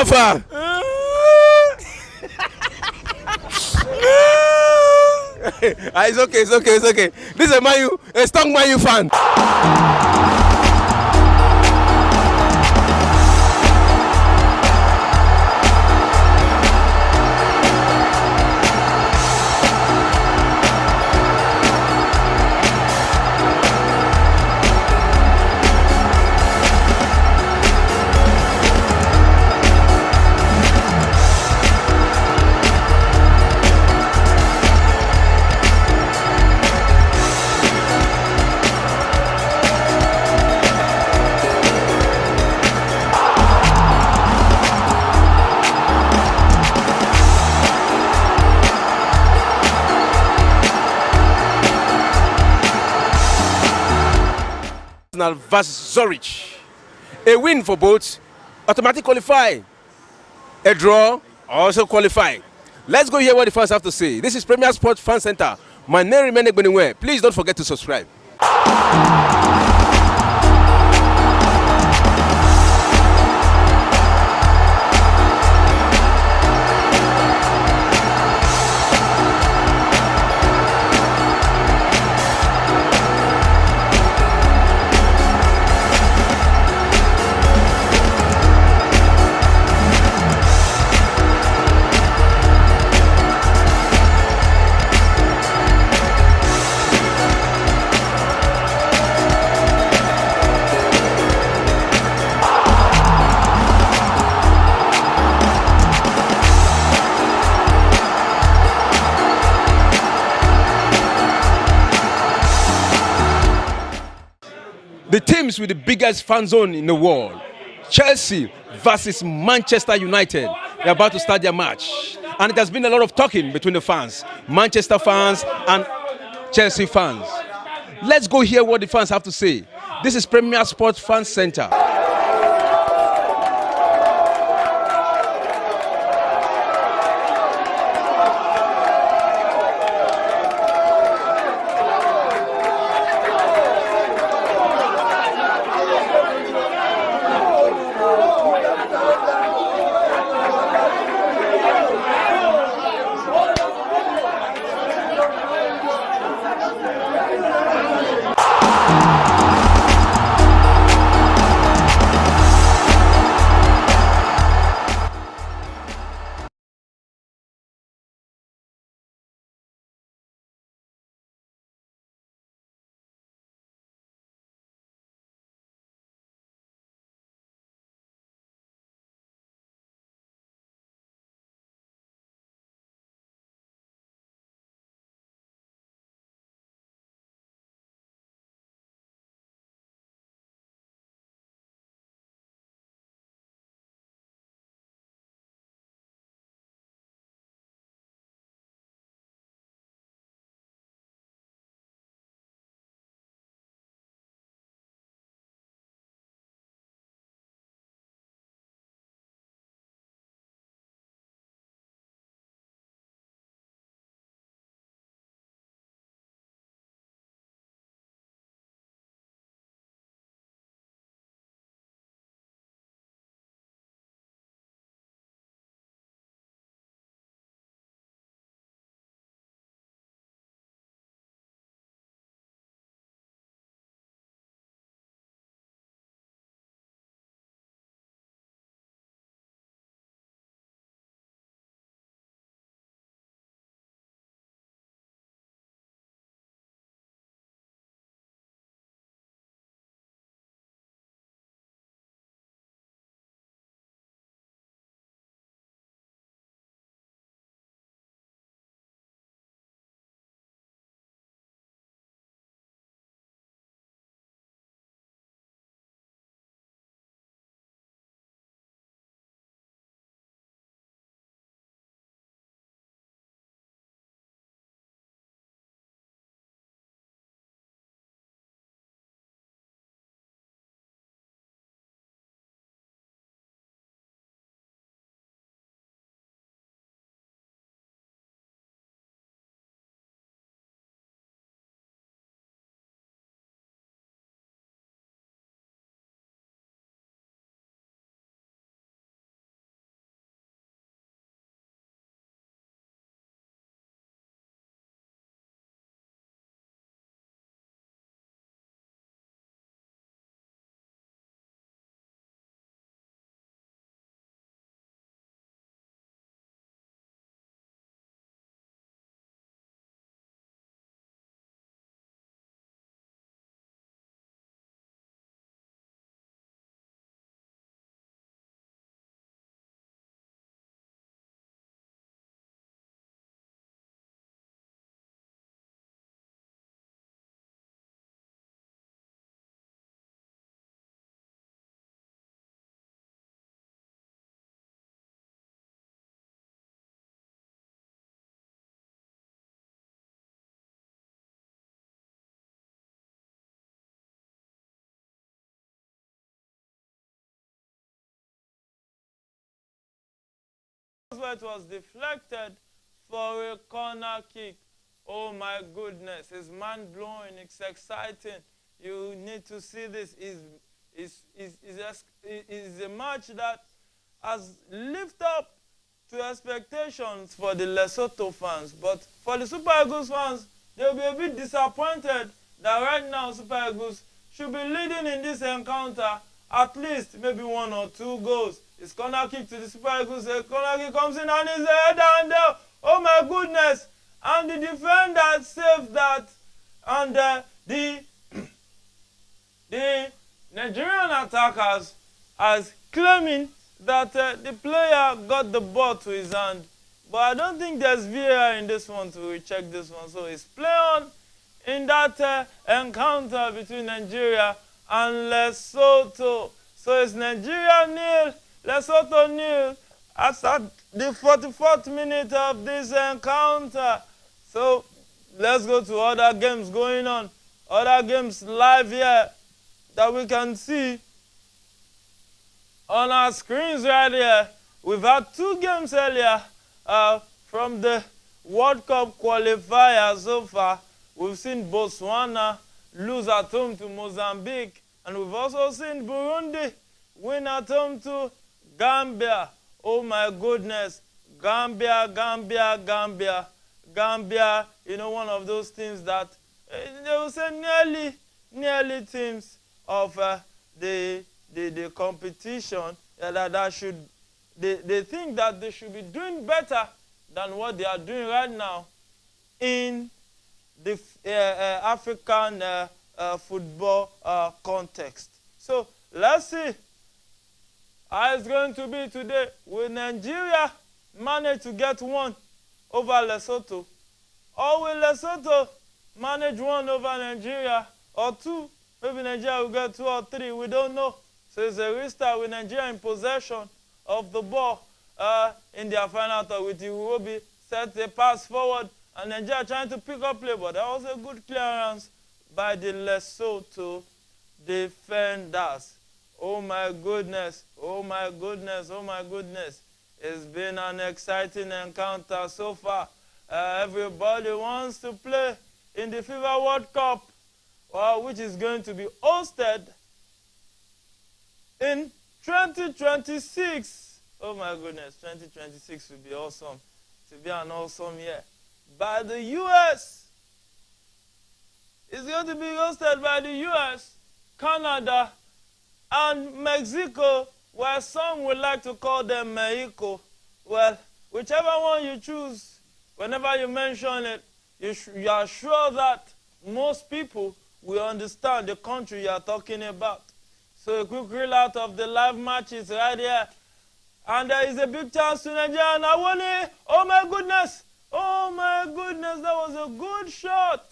Alpha. It's okay. This is a strong Man U fan. Versus Zurich. A win for both, automatic qualify. A draw, also qualify. Let's go hear what the fans have to say. This is Premier Sports Fan Center. My name remains Beningwe. Please don't forget to subscribe. The teams with the biggest fan zone in the world, Chelsea versus Manchester United. They're about to start their match. And it has been a lot of talking between the fans, Manchester fans and Chelsea fans. Let's go hear what the fans have to say. This is Premier Sports Fan Center. where it was deflected for a corner kick. Oh my goodness, it's mind-blowing, it's exciting. You need to see this. Is a match that has lived up to expectations for the Lesotho fans. But for the Super Eagles fans, they'll be a bit disappointed that right now Super Eagles should be leading in this encounter at least maybe 1 or 2 goals. It's corner kick to the Super Eagles. The corner kick comes in and is a header and there. Oh my goodness. And the defender saved that. And the Nigerian attackers as claiming that the player got the ball to his hand. But I don't think there's VAR in this one to recheck this one. So it's play on in that encounter between Nigeria and Lesotho. So it's Nigeria 0, Lesotho 0 after the 44th minute of this encounter. So let's go to other games going on. Other games live here that we can see on our screens right here. We've had 2 games earlier from the World Cup qualifiers so far. We've seen Botswana lose at home to Mozambique, and we've also seen Burundi win at home to Gambia. Oh my goodness, Gambia, you know, one of those teams that they will say nearly teams of the competition that should, they think that they should be doing better than what they are doing right now in the African football context. So let's see how it's going to be today. Will Nigeria manage to get 1 over Lesotho? Or will Lesotho manage 1 over Nigeria? Or 2? Maybe Nigeria will get 2 or 3. We don't know. So it's a restart with Nigeria in possession of the ball in their final third with Iwobi set a pass forward and Nigeria trying to pick up play, but that was a good clearance by the Lesotho defenders. Oh my goodness, oh my goodness, oh my goodness. It's been an exciting encounter so far. Everybody wants to play in the FIFA World Cup, which is going to be hosted in 2026. Oh my goodness, 2026 will be awesome. It will be an awesome year. By the US. It's going to be hosted by the US, Canada, and Mexico, where some would like to call them Mexico. Well, whichever one you choose, whenever you mention it, you are sure that most people will understand the country you are talking about. So a quick reel out of the live matches right here. And there is a big chance to Nigeria. And Awoni, oh my goodness. Oh my goodness, that was a good shot.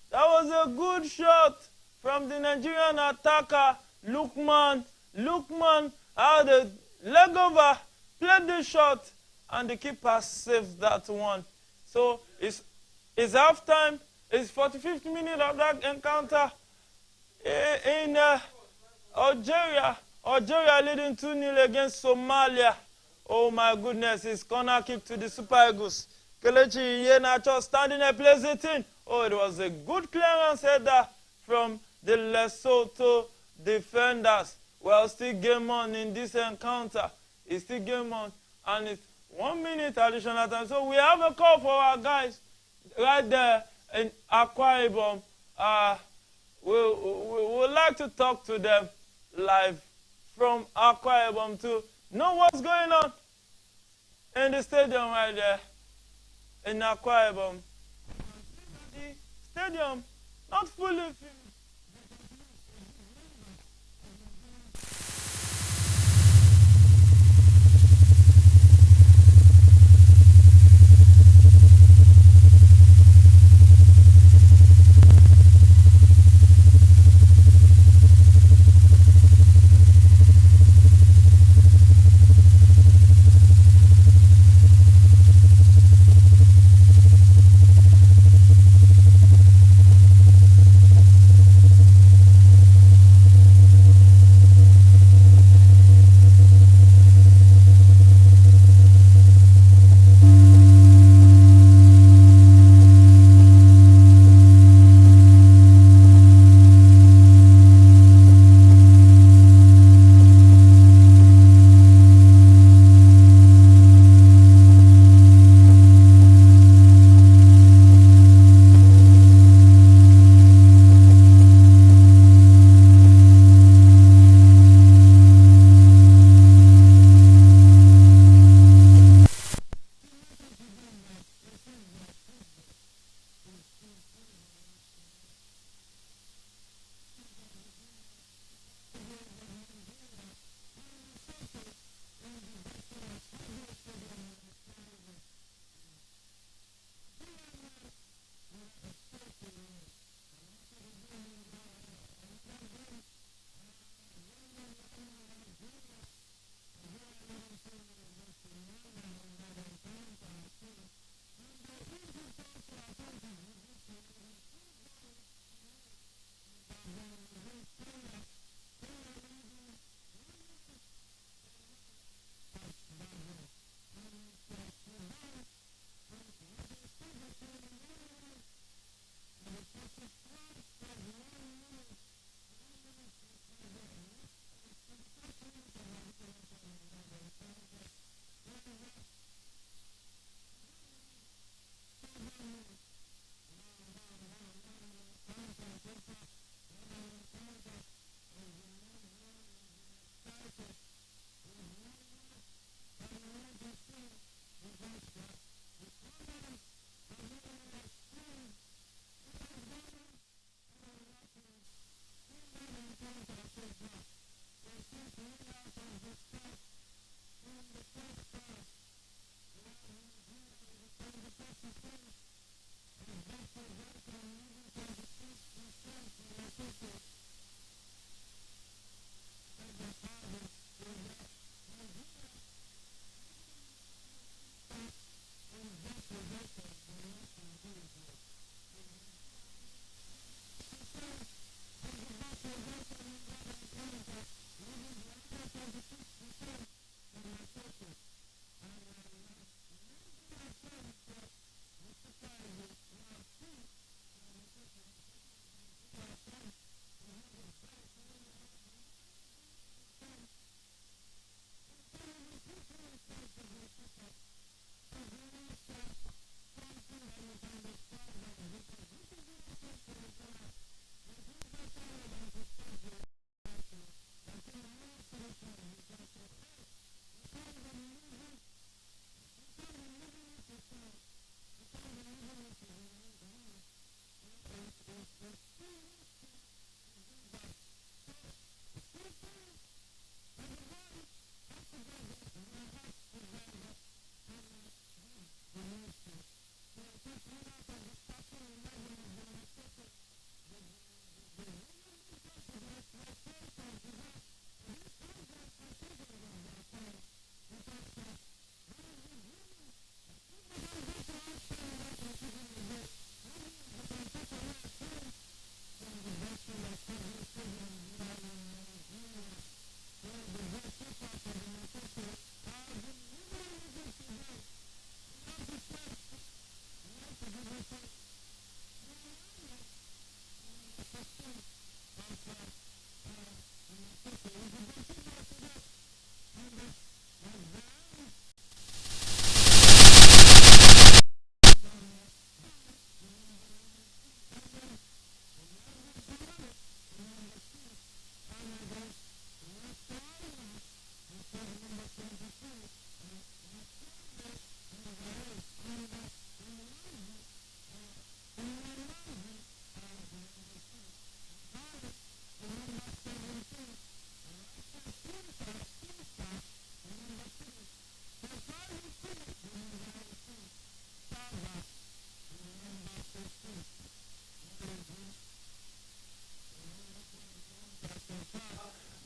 That was a good shot from the Nigerian attacker, Lukman. Lukman had a leg over, played the shot, and the keeper saved that one. So it's halftime. It's 45th minute of that encounter in Algeria. Algeria leading 2-0 against Somalia. Oh my goodness, it's corner kick to the Super Eagles. Kelechi Iheanacho standing there, plays it in. Oh, it was a good clearance header from the Lesotho defenders. Well, still game on in this encounter. It's still game on. And it's 1 minute additional time. So we have a call for our guys right there in Akwa Ibom. We would like to talk to them live from Akwa Ibom to know what's going on in the stadium right there in Akwa Ibom. The stadium not fully filled.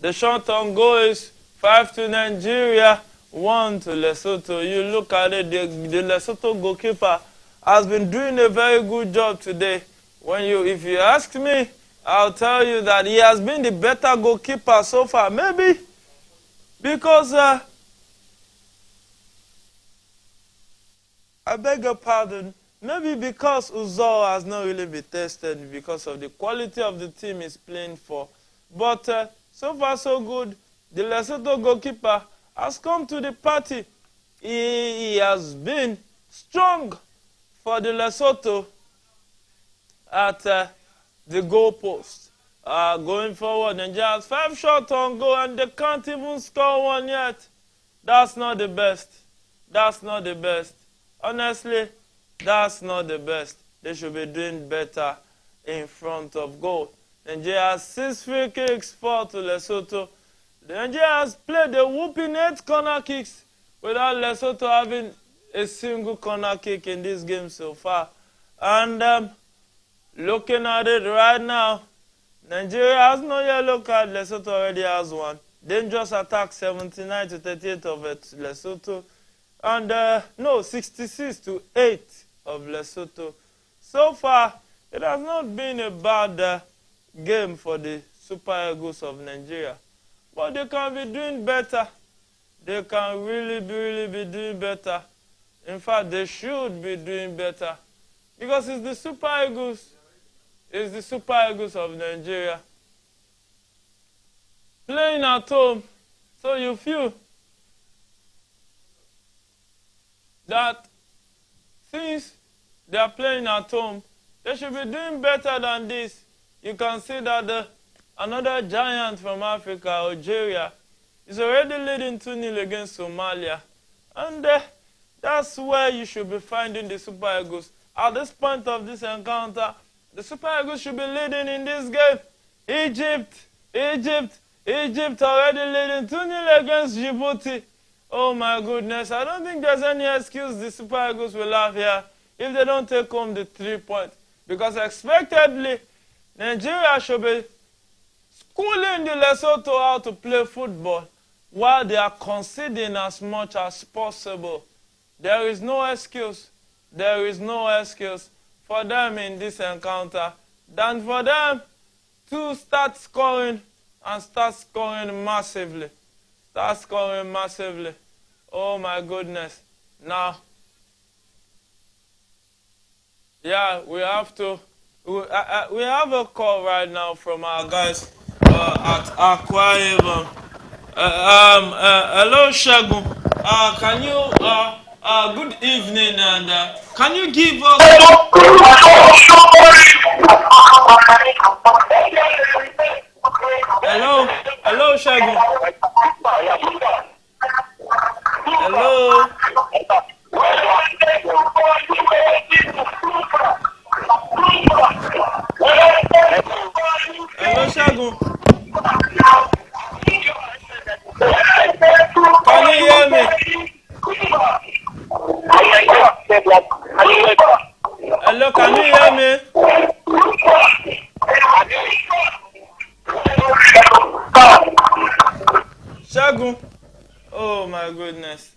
The shot on goal is 5 to Nigeria, 1 to Lesotho. You look at it, the Lesotho goalkeeper has been doing a very good job today. If you ask me, I'll tell you that he has been the better goalkeeper so far. Maybe because, I beg your pardon, maybe because Uzo has not really been tested because of the quality of the team he's playing for. But so far so good. The Lesotho goalkeeper has come to the party. He has been strong for the Lesotho at the goal post. Going forward, Nigeria has 5 shots on goal and they can't even score one yet. That's not the best. That's not the best. Honestly, that's not the best. They should be doing better in front of goal. Nigeria has 6 free kicks, 4 to Lesotho. Nigeria has played a whooping 8 corner kicks without Lesotho having a single corner kick in this game so far. And looking at it right now, Nigeria has no yellow card. Lesotho already has one. Dangerous attack, 79 to 38 of Lesotho. And 66 to 8 of Lesotho. So far, it has not been a bad game for the Super Eagles of Nigeria. But they can be doing better. They can really be doing better. In fact, they should be doing better. Because it's the Super Eagles. It's the Super Eagles of Nigeria. Playing at home. So you feel that since they are playing at home, they should be doing better than this. You can see that another giant from Africa, Algeria, is already leading 2-0 against Somalia. And that's where you should be finding the Super Eagles. At this point of this encounter, the Super Eagles should be leading in this game. Egypt already leading 2-0 against Djibouti. Oh my goodness, I don't think there's any excuse the Super Eagles will have here if they don't take home the 3 points. Because expectedly, Nigeria should be schooling the Lesotho how to play football while they are conceding as much as possible. There is no excuse. There is no excuse for them in this encounter than for them to start scoring and start scoring massively. Start scoring massively. Oh my goodness. Now, yeah, we have to. We have a call right now from our guys at Aqua Haven. Hello, Shagun. Can you Good evening, and can you give us? Hello, hello, Shagun. Hello. Hello, Shagun. Can you hear me? Hello, can you hear me? Shagun. Oh my goodness.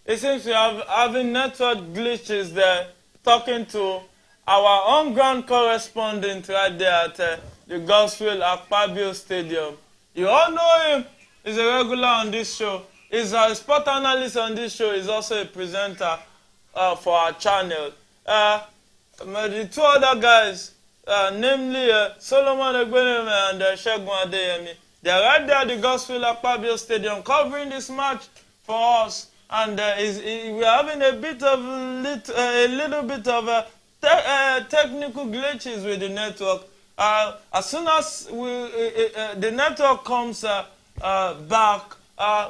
It seems we have having network glitches there, talking to our on-ground correspondent right there at the Gospel Akpabio Stadium. You all know him. He's a regular on this show. He's a sport analyst on this show. He's also a presenter for our channel. The two other guys, namely Solomon Egbeneme and Segun Adeyemi, they're right there at the Gospel Akpabio Stadium covering this match for us. And we're having a little bit of technical glitches with the network. As soon as the network comes back,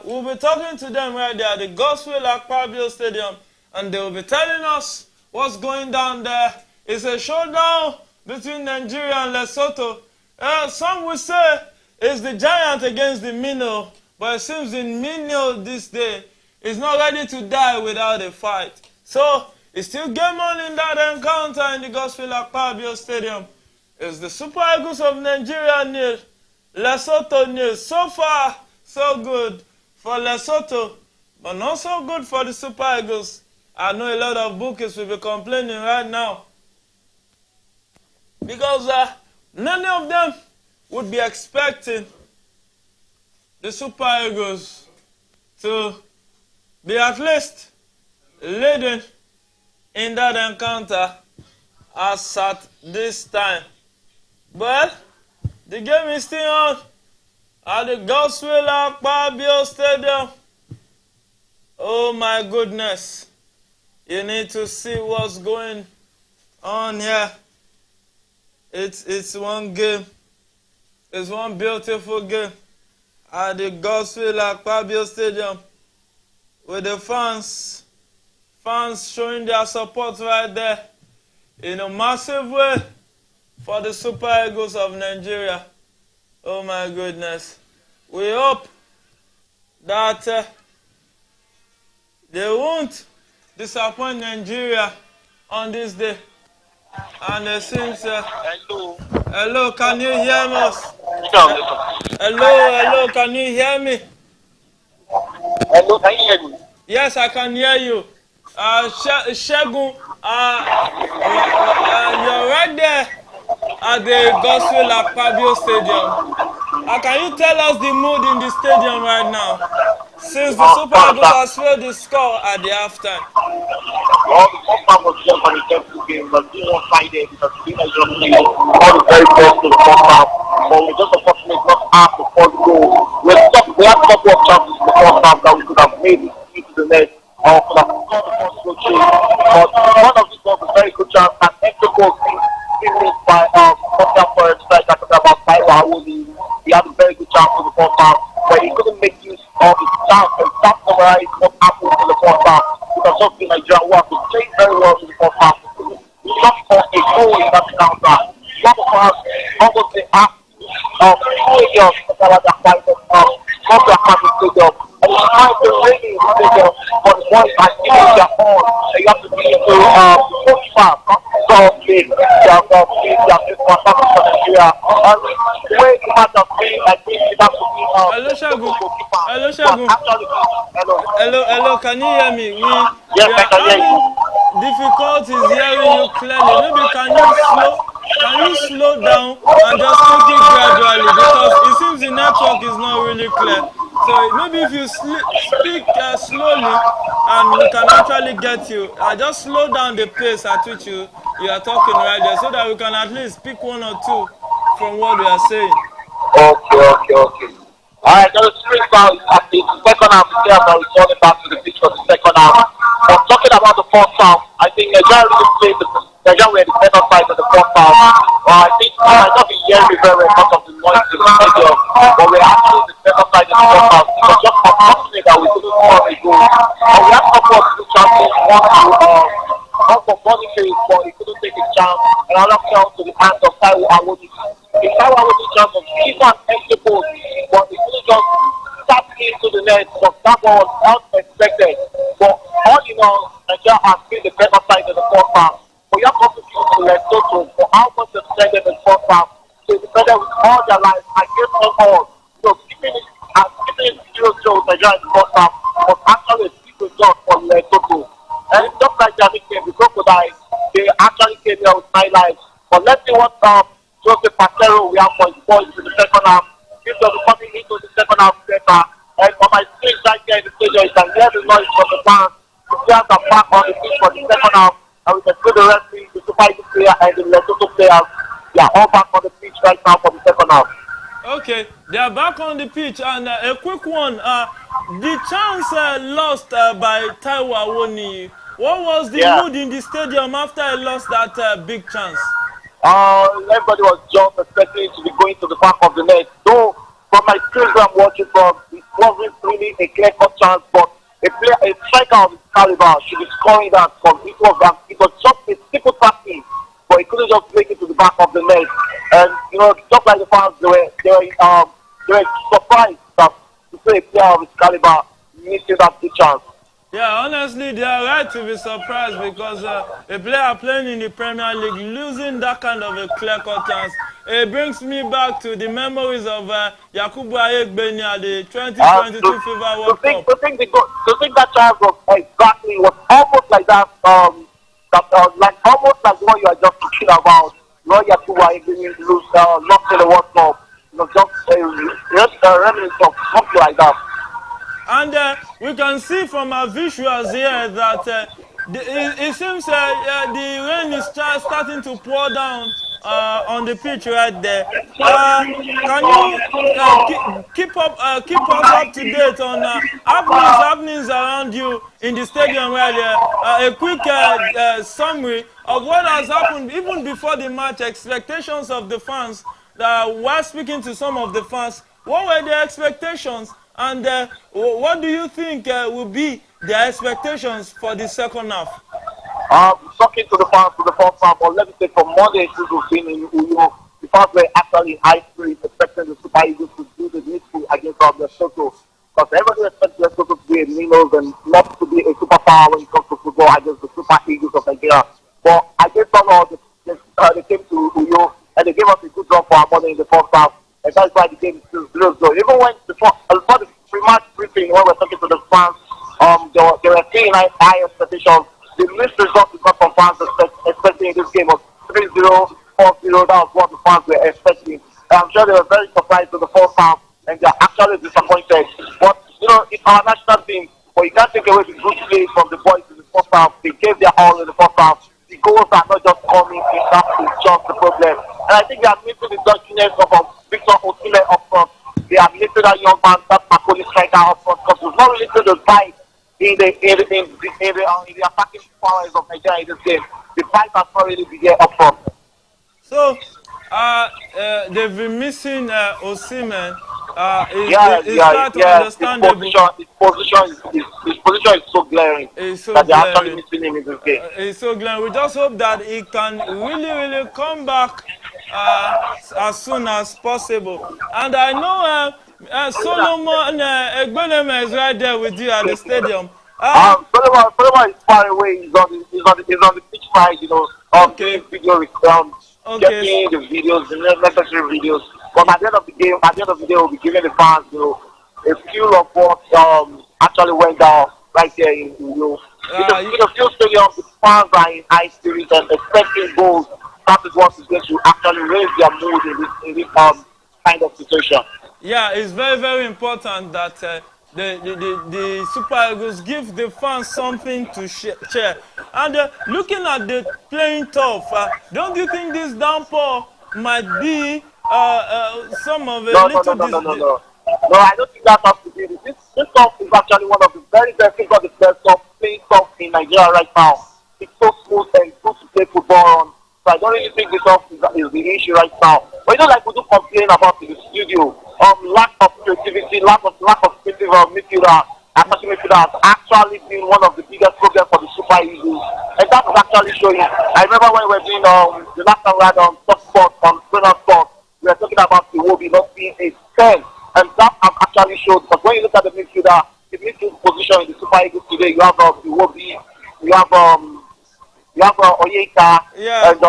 we'll be talking to them right there at the Gospel Akpabio Stadium, and they will be telling us what's going down there. It's a showdown between Nigeria and Lesotho. Some will say it's the giant against the minnow, but it seems the minnow this day is not ready to die without a fight. So, it's still game on in that encounter in the Gospel Akpabio Stadium. It's the Super Eagles of Nigeria nil, Lesotho nil. So far, so good for Lesotho, but not so good for the Super Eagles. I know a lot of bookies will be complaining right now, because many of them would be expecting the Super Eagles to be at least leading in that encounter as at this time. But the game is still on at the Gospel Akpabio Stadium. Oh my goodness. You need to see what's going on here. It's one game. It's one beautiful game at the Gospel Akpabio Stadium, with the fans showing their support right there in a massive way for the Super Eagles of Nigeria. Oh my goodness. We hope that they won't disappoint Nigeria on this day. And it seems... hello, can you hear us? Hello, can you hear me? Hello, can you hear me? Yes, I can hear you. Segun, you're right there at the Gospel Akpabio Stadium. Can you tell us the mood in the stadium right now, since the Super Eagles has failed the score at the halftime? Well, the first half was just an intense game, but we won't find it because we are just playing all the very best in the first half. But we just unfortunately not half the first goal. We had a couple of chances in the first half that we could have made it into the net. Could have scored the first goal change. But one of these was a very good chance, and extra goal being made by for a striker about Taiwa. He had a very good chance in the first half, but he couldn't make use of his chance, and that summarized what happened in the first half. Because something Nigeria who have been playing very well in the first half. We lost for a goal in that counter. One of us almost the half of 2 years that are fighting from the stadium. And it's trying to really stadium, but the boys are giving their all. You have to be able to push fast, not to play. They have played their for Nigeria. And the way the match has been, I think it has to be Hello, Shagun. Hello, Shagun. Hello, can you hear me? Yes, I can hear you. Difficulties hearing you clearly. Maybe can you slow down and just take it gradually, because it seems the network is not really clear. So maybe if you speak slowly, and we can actually get you. Just slow down the pace at which you are talking right there, so that we can at least pick one or two from what we are saying. Okay. Alright, now the second half, the players are returning back to the pitch for the second half. But talking about the first half, I think Nigeria really played Nigeria were the better side in the first half. I think you might not be hearing me very well because of the noise in the stadium, but we're actually the better side in the first half. It was just unfortunate that we couldn't score a goal. But we had a couple of good chances, one for Boniface, but he couldn't take his chance. And another fell to the hands of Taiwo Awoni. The Taiwo Awoni chance was even an empty post, but he couldn't just tap into the net, but that was unexpected. But all in all, Nigeria has been the better side in the first half. But you have to give to Lesotho for how much they defended in the first half. They defended with all their life against them all. So keeping it 0-0 Nigeria in the first half was actually a big result for Lesotho. And just like their nickname, the Crocodiles, they actually came here with 9 lives. But let's see what Joseph Pacero we have for his boys in the second half. This will be coming into the second half better. And on my screen right here in the stadium, you can hear the noise from the fans. The players are back on the pitch for the second half. And we can see the referee, the Super Eagles player, and the Lesotho players. They are all back on the pitch right now for the second half. Okay, they are back on the pitch. And a quick one. The chance lost by Taiwo Awoni. What was the mood in the stadium after he lost that big chance? Everybody was just expecting to be going to the back of the net. Though, from my screen where I'm watching from, it wasn't really a clear-cut chance, but a striker of his caliber should be scoring that, because it was just a simple tapping, but he couldn't just make it to the back of the net. And just like the fans, they were surprised that to see a player of his caliber missing that big chance. Yeah, honestly, they are right to be surprised, because a player playing in the Premier League losing that kind of a clear-cut chance, it brings me back to the memories of Yakubu Ayegbeni at the 2022 FIFA World Cup. To think that chance was almost like that, like almost like what you are just talking about. Yakubu Ayegbeni lost in the World Cup. Just a remnant of something like that. And we can see from our visuals here that it seems the rain is starting to pour down on the pitch right there. Can you keep us up to date on happenings around you in the stadium right there? A quick summary of what has happened even before the match, expectations of the fans. While speaking to some of the fans, what were their expectations? And what do you think will be their expectations for the second half? Talking to the fans for the first half, or let me say from Monday since we've been in Uyo, the fans were actually in high spirits, expecting the Super Eagles to do the needful against Lesotho. Because everybody expects Lesotho to be a Minos and not to be a superpower when it comes to football against the Super Eagles of Nigeria. But against all they came to Uyo and they gave us a good job for our money in the first half. And that's why the game is still 0-0. Even when before the pre-match briefing, when we're talking to the fans, they were seeing high expectations. The missed result is not from fans expecting this game of 3-0, 4-0. That was what the fans were expecting. And I'm sure they were very surprised with the first half, and they're actually disappointed. But it's our national team, but you can't take away the good play from the boys in the first half. They gave their all in the first half. The goals are not just coming in, that is just the problem. And I think they are missing the dodginess of Victor Osimhen up front. They have lifted that young man, that Makoli striker up front, because we've not really seen the fight in the attacking powers of Nigeria in this game. The fight has not really been there up front. So, they've been missing Osimhen. Understandable. His position is so glaring that they're actually missing him in this game. It's so glaring. We just hope that he can really come back as soon as possible. And I know Solomon Egbeneme is right there with you at the stadium. Solomon is far away. He's on the pitch side, getting video getting the videos, the necessary videos. But at the end of the day, we'll be giving the fans, a feel of what actually went down right there in the field stadium. The fans are in high spirits and expecting goals. That is what is going to actually raise their mood in this kind of situation. Yeah, it's very, very important that the Super Eagles give the fans something to share. And looking at the playing tough, don't you think this downpour might be some of a No, I don't think that has to be this. This stuff is actually one of the very best things of the best of playing tough in Nigeria right now. It's so smooth and good to play football on. So I don't really think this is the issue right now. But like we do complain about in the studio, lack of creativity, lack of creative midfielder, attacking midfielder has actually been one of the biggest problems for the Super Eagles, and that is actually showing. I remember when we were doing the last time we had Top Sport on Twitter Sport, we were talking about the Iwobi not being a 10, and that has actually showed. But when you look at the midfielder, the midfield position in the Super Eagles today, you have Iwobi, you have Oyeka, and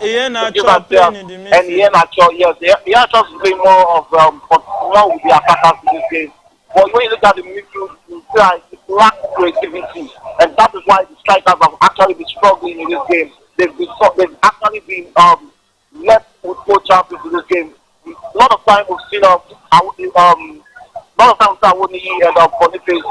Ian Acho playing in the midfield. And Ian Acho, yes, Ian Acho is playing more of more with the attackers in this game. But when you look at the midfield, you see like it lacks creativity, and that is why the strikers have actually been struggling in this game. They've actually been left with no chances in this game. A lot of time we've seen Awoniyi and Boniface,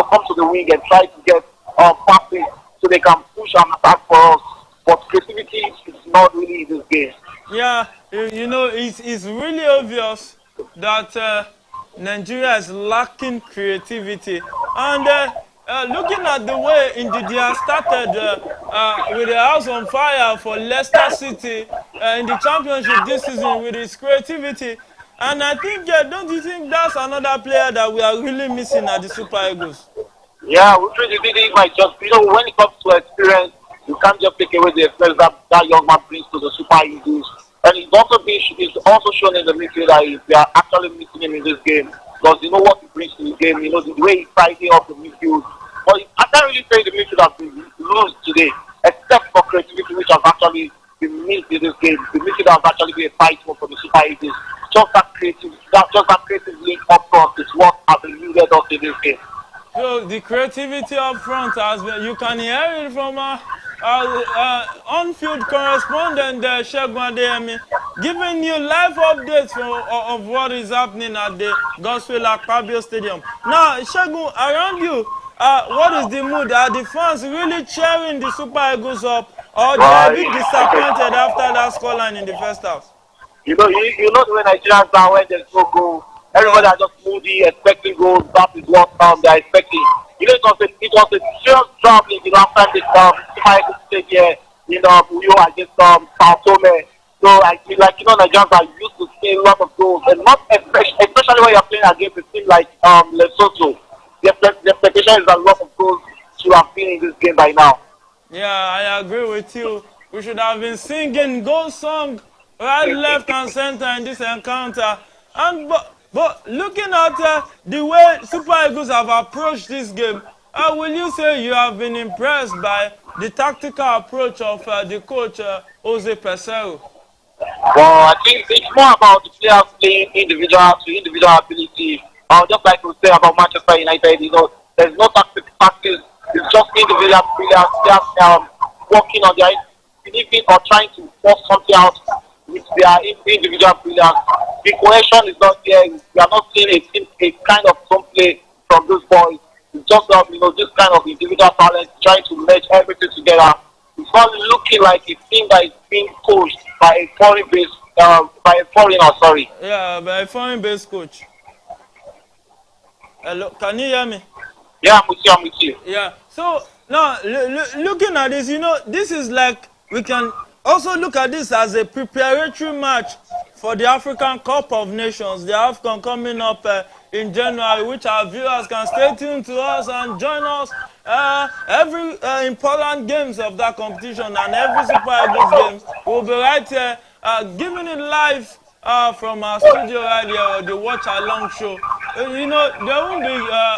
come to the wing and try to get passes so they can push and attack for us. But creativity is not really in this game. Yeah, it's really obvious that Nigeria is lacking creativity. And looking at the way India started with the house on fire for Leicester City in the championship this season with his creativity. And I think, don't you think that's another player that we are really missing at the Super Eagles? Yeah, we really might just, when it comes to experience, you can't just take away the experience that young man brings to the Super Eagles. And it's also shown in the midfield that they are actually missing him in this game. Because you know what he brings to the game, the way he's tidying up the midfield. But I can't really say the midfield has been loose today, except for creativity, which has actually been missed in this game. The midfield has actually been a fight one for the Super Eagles. Just that creative link up front is what has eluded us in this game. So the creativity up front has been, you can hear it from on-field correspondent Segun Adeyemi, giving you live updates of what is happening at the Godswill Akpabio Stadium. Now, Segun, around you, what is the mood? Are the fans really cheering the Super Eagles up, or they are a bit disappointed after that scoreline in the first half? You know the way Nigerians are when there's no goal. Everybody are just moody, expecting goals. That is what they are expecting. It was a serious traveling, after this Super Eagles stayed here in Uyo against Sao Tome. So I feel like Nigerians are used to seeing a lot of goals, and not especially when you're playing against a team like Lesotho. The expectation is a lot of goals to have been in this game by now. Yeah, I agree with you. We should have been singing goal song right, left, and center in this encounter. And but looking at the way Super Eagles have approached this game, will you say you have been impressed by the tactical approach of the coach, Jose Peseiro? Well, I think it's more about the players playing individual ability. Just like we say about Manchester United, there's no tactics. It's just individual players working on their believing or trying to force something out with their individual players. The cohesion is not there. We are not seeing a kind of some play from those boys. It's just this kind of individual talent trying to merge everything together. It's not looking like a team that is being coached by a foreigner. Yeah, by a foreign-based coach. Hello, can you hear me? Yeah, I'm with you. Yeah. So now looking at this, this is like, we can also look at this as a preparatory match for the African Cup of Nations, the AFCON coming up in January, which our viewers can stay tuned to us and join us every important games of that competition, and every Super Eagles games will be right here giving it live from our studio right here, the Watch Along show. There won't be regret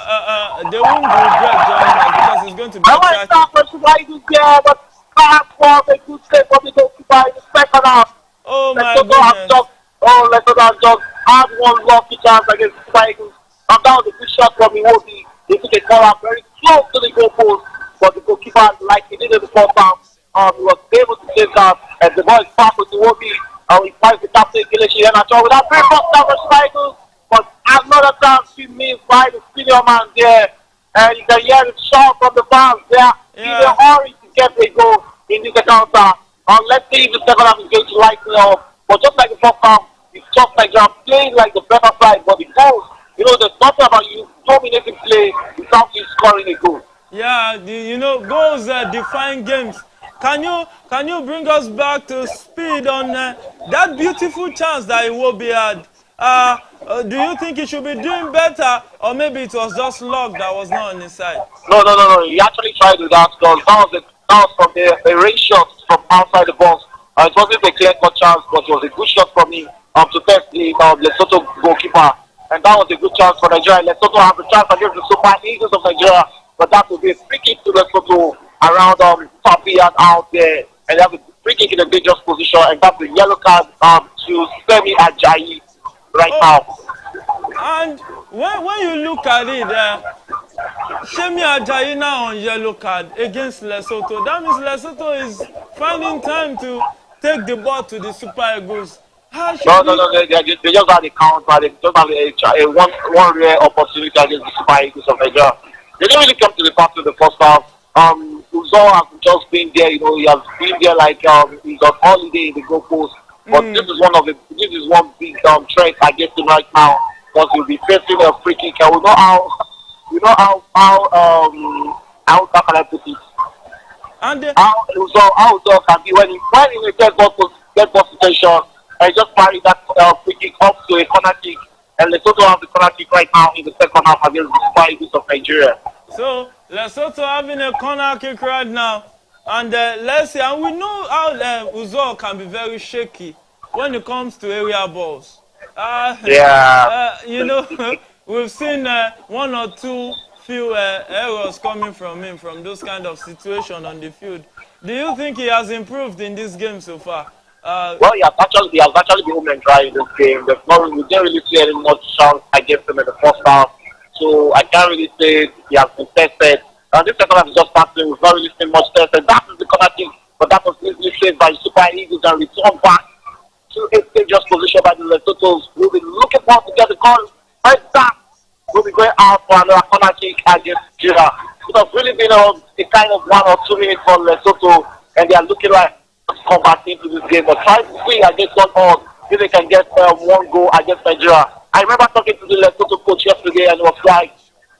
joining us, because it's going to be exciting. Oh my goodness. Lesotho has just had one lucky chance against the Super Eagles. And that was a good shot from Iwobi. He took a corner very close to the goal post, but the goalkeeper, like he did in the first half, he was able to save that. And the ball is passed with Iwobi. He finds the captain, Kelechi Iheanacho, with that very first time for Super Eagles. But another chance he missed by the senior man there. And you can hear the shout from the fans there. In a hurry to get a goal in this encounter. Let's see if the second half is going to lighten up. But just like the first half, it's just like they are playing like the better side. But the goals, there's nothing about you dominating play without you scoring a goal. Yeah, you know, goals define games. Can you bring us back to speed on that beautiful chance that Iwobi had? Do you think he should be doing better, or maybe it was just luck that was not on his side? No, no, no, no. He actually tried with that because that was from a range shot from outside the box. It wasn't a clear-cut chance, but it was a good shot for me to test the Lesotho goalkeeper. And that was a good chance for Nigeria. Lesotho have a chance against the Super Eagles of Nigeria, but that will be a free kick to Lesotho around Papi and out there. And they have a free kick in a dangerous position, and that's a yellow card to Semi Ajayi right Oh, now. and when you look at it, Shemi Ajayi now on yellow card against Lesotho. That means Lesotho is finding time to take the ball to the Super Eagles. How No, should no, we? no. They just had a counter. They just have a one rare opportunity against the Super Eagles of Nigeria. They didn't really come to the party in the first half. Uzo has just been there. You know, he has been there like he's on holiday in the goalpost. But this is one big threat against him right now because he'll be facing a free kick. And we know how can I put it? And How Uzo can be when in a get ball situation. I just parried that free kick up to a corner kick, and Lesotho have the corner kick right now in the second half against the Super Eagles of Nigeria. so Lesotho having a corner kick right now, and let's see. And we know how Uzo can be very shaky when it comes to area balls. Yeah. You know, we've seen one or two few errors coming from him from those kind of situations on the field. Do you think he has improved in this game so far? Well, he has actually been home and dry in this game. We didn't really see any much chance against him in the first half, so I can't really say he has been tested. And this second half is just starting. We've not really seen much tested. That is the corner kick, but that was easily saved by Super Eagles and returned back to a dangerous position by the Lesothos. We'll be looking forward to get the call. Right back, we'll be going out for another corner kick against Nigeria. It has really been a kind of 1 or 2 minutes for Lesotho, and they are looking like come back into this game, but try to see against one all if they can get one goal against Nigeria. I remember talking to the Lesotho coach yesterday, and he was like,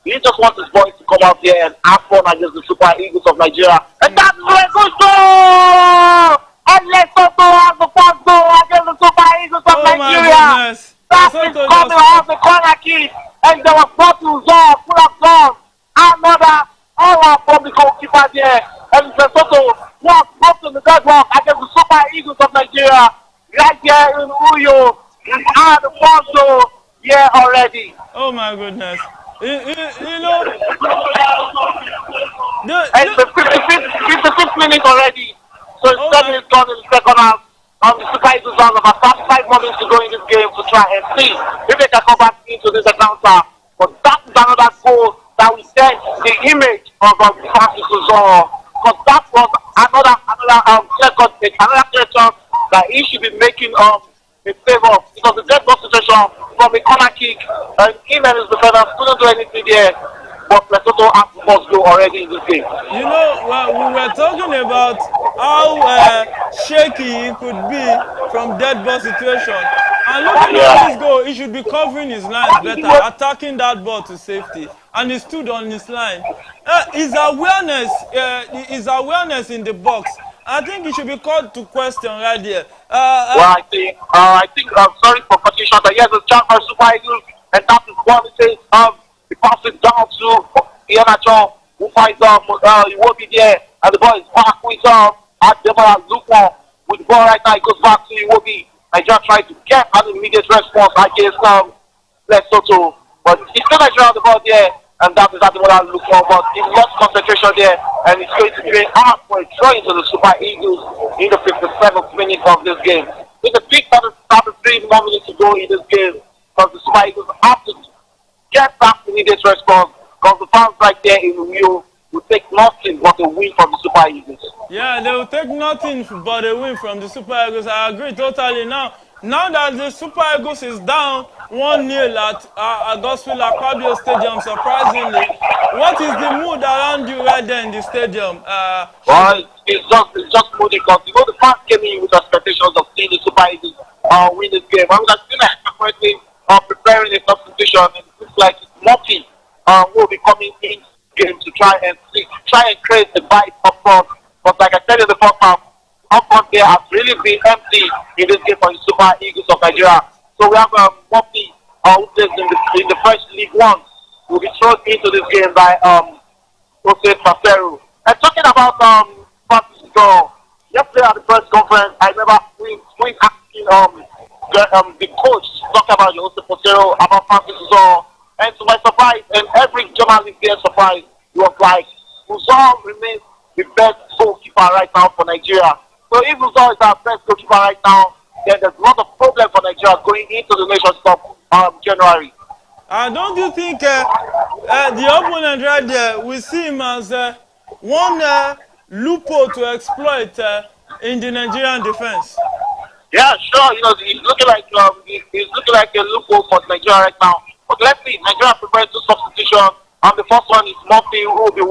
he just wants his boys to come out there and have fun against the Super Eagles of Nigeria. And that's a good goal! And Lesotho has the first goal against the Super Eagles of Nigeria. Goodness. That is coming off the corner kick, and there was bottles off, full of gone. Another all from the goalkeeper there, and Lesotho was up to the deadlock against the Super Eagles of Nigeria. Right there in Uyo, we had the first goal here already. Oh my goodness. You know, And the 55th minute already. So it's 7 minutes gone in the second half. The Super Eagles have about 5 more minutes to go in this game to try and see if they can come back into this encounter. But that is another goal that will send the image of Francis Uzor. Because that was another clear chance that he should be making in favor of. It was a dead ball situation from a corner kick, and him and his defenders couldn't do anything there. But Lesotho has the first goal already in this game. you know, well, we were talking about how shaky he could be from dead ball situation. And looking at this goal, he should be covering his lines better, attacking that ball to safety. And he stood on his line. His awareness in the box, I think he should be called to question right there. Well, I think I'm sorry for cutting short. Yes, it's chance for Super Eagles, and that is what it says. He passes down to Iheanacho, who finds he will be there, and the ball is back with Ademola Lukman with the ball right now. It goes back to Iwobi. Nigeria trying to get an immediate response against Lesotho, but he's still Nigeria on the ball there, and that is Ademola Lukman, but he lost concentration there, and it's going to be out for a throw into the Super Eagles in the 57th minute of this game. With a big 3 more minutes to go in this game, because the Super Eagles have to get back immediate response, because the fans right there in Rio will take nothing but a win from the Super Eagles. Yeah, they will take nothing but a win from the Super Eagles. I agree totally. Now that the Super Eagles is down 1-0 at Gospel Akpabio Stadium, surprisingly, what is the mood around you right there in the stadium? Well, it's just moody because you know the fans came in with expectations of seeing the Super Eagles win this game. I would have seen currently preparing a substitution, and it looks like Murphy will be coming in game to try and see try and create the bite up front. But like I said in the first half, up front there has really been empty in this game for the Super Eagles of Nigeria. So we have Murphy, who plays in the French League One, will be thrown into this game by Jose Facero. And talking about Francisco, yesterday at the press conference, I remember we asking the coach talking about Jose Facero, about Francisco, and to my surprise, and every journalist there surprised, he was like, Uzor remains the best goalkeeper right now for Nigeria. So if Uzor is our best goalkeeper right now, then there's a lot of problem for Nigeria going into the Nations Cup January. Don't you think the opponent right there, we see him as one loophole to exploit in the Nigerian defense? Yeah, sure. You know, he's looking like a loophole for Nigeria right now. But let's see, Nigeria prepared 2 substitutions. The first one is Murphy, who will be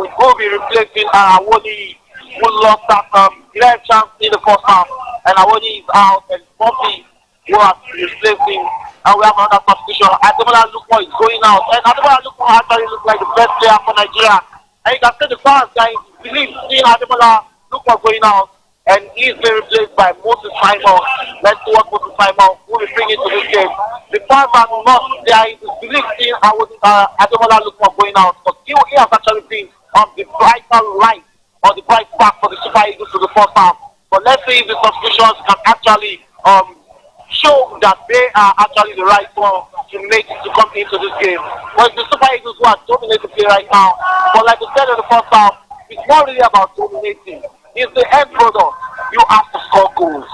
replacing Awoni, who lost that 11 chance in the first half, and Awoni is out, and Murphy, who are replacing. And we have another substitution. Ademola Lukman is going out, and Ademola Lukman actually looks like the best player for Nigeria. And you can see the fans guys believe seeing Ademola Lukman going out, and he's been replaced by Moses Simon. Let's see what Moses Simon will be bringing to this game. The fans are not there. Is believe seeing Ademola Lukman going out, because he has actually been on the brighter light or the bright spark for the Super Eagles to the first half. But let's see if the substitutions can actually show that they are actually the right one to come into this game. But the Super Eagles who are dominating play right now. But like I said in the first half, it's not really about dominating. It's the end product. You have to score goals.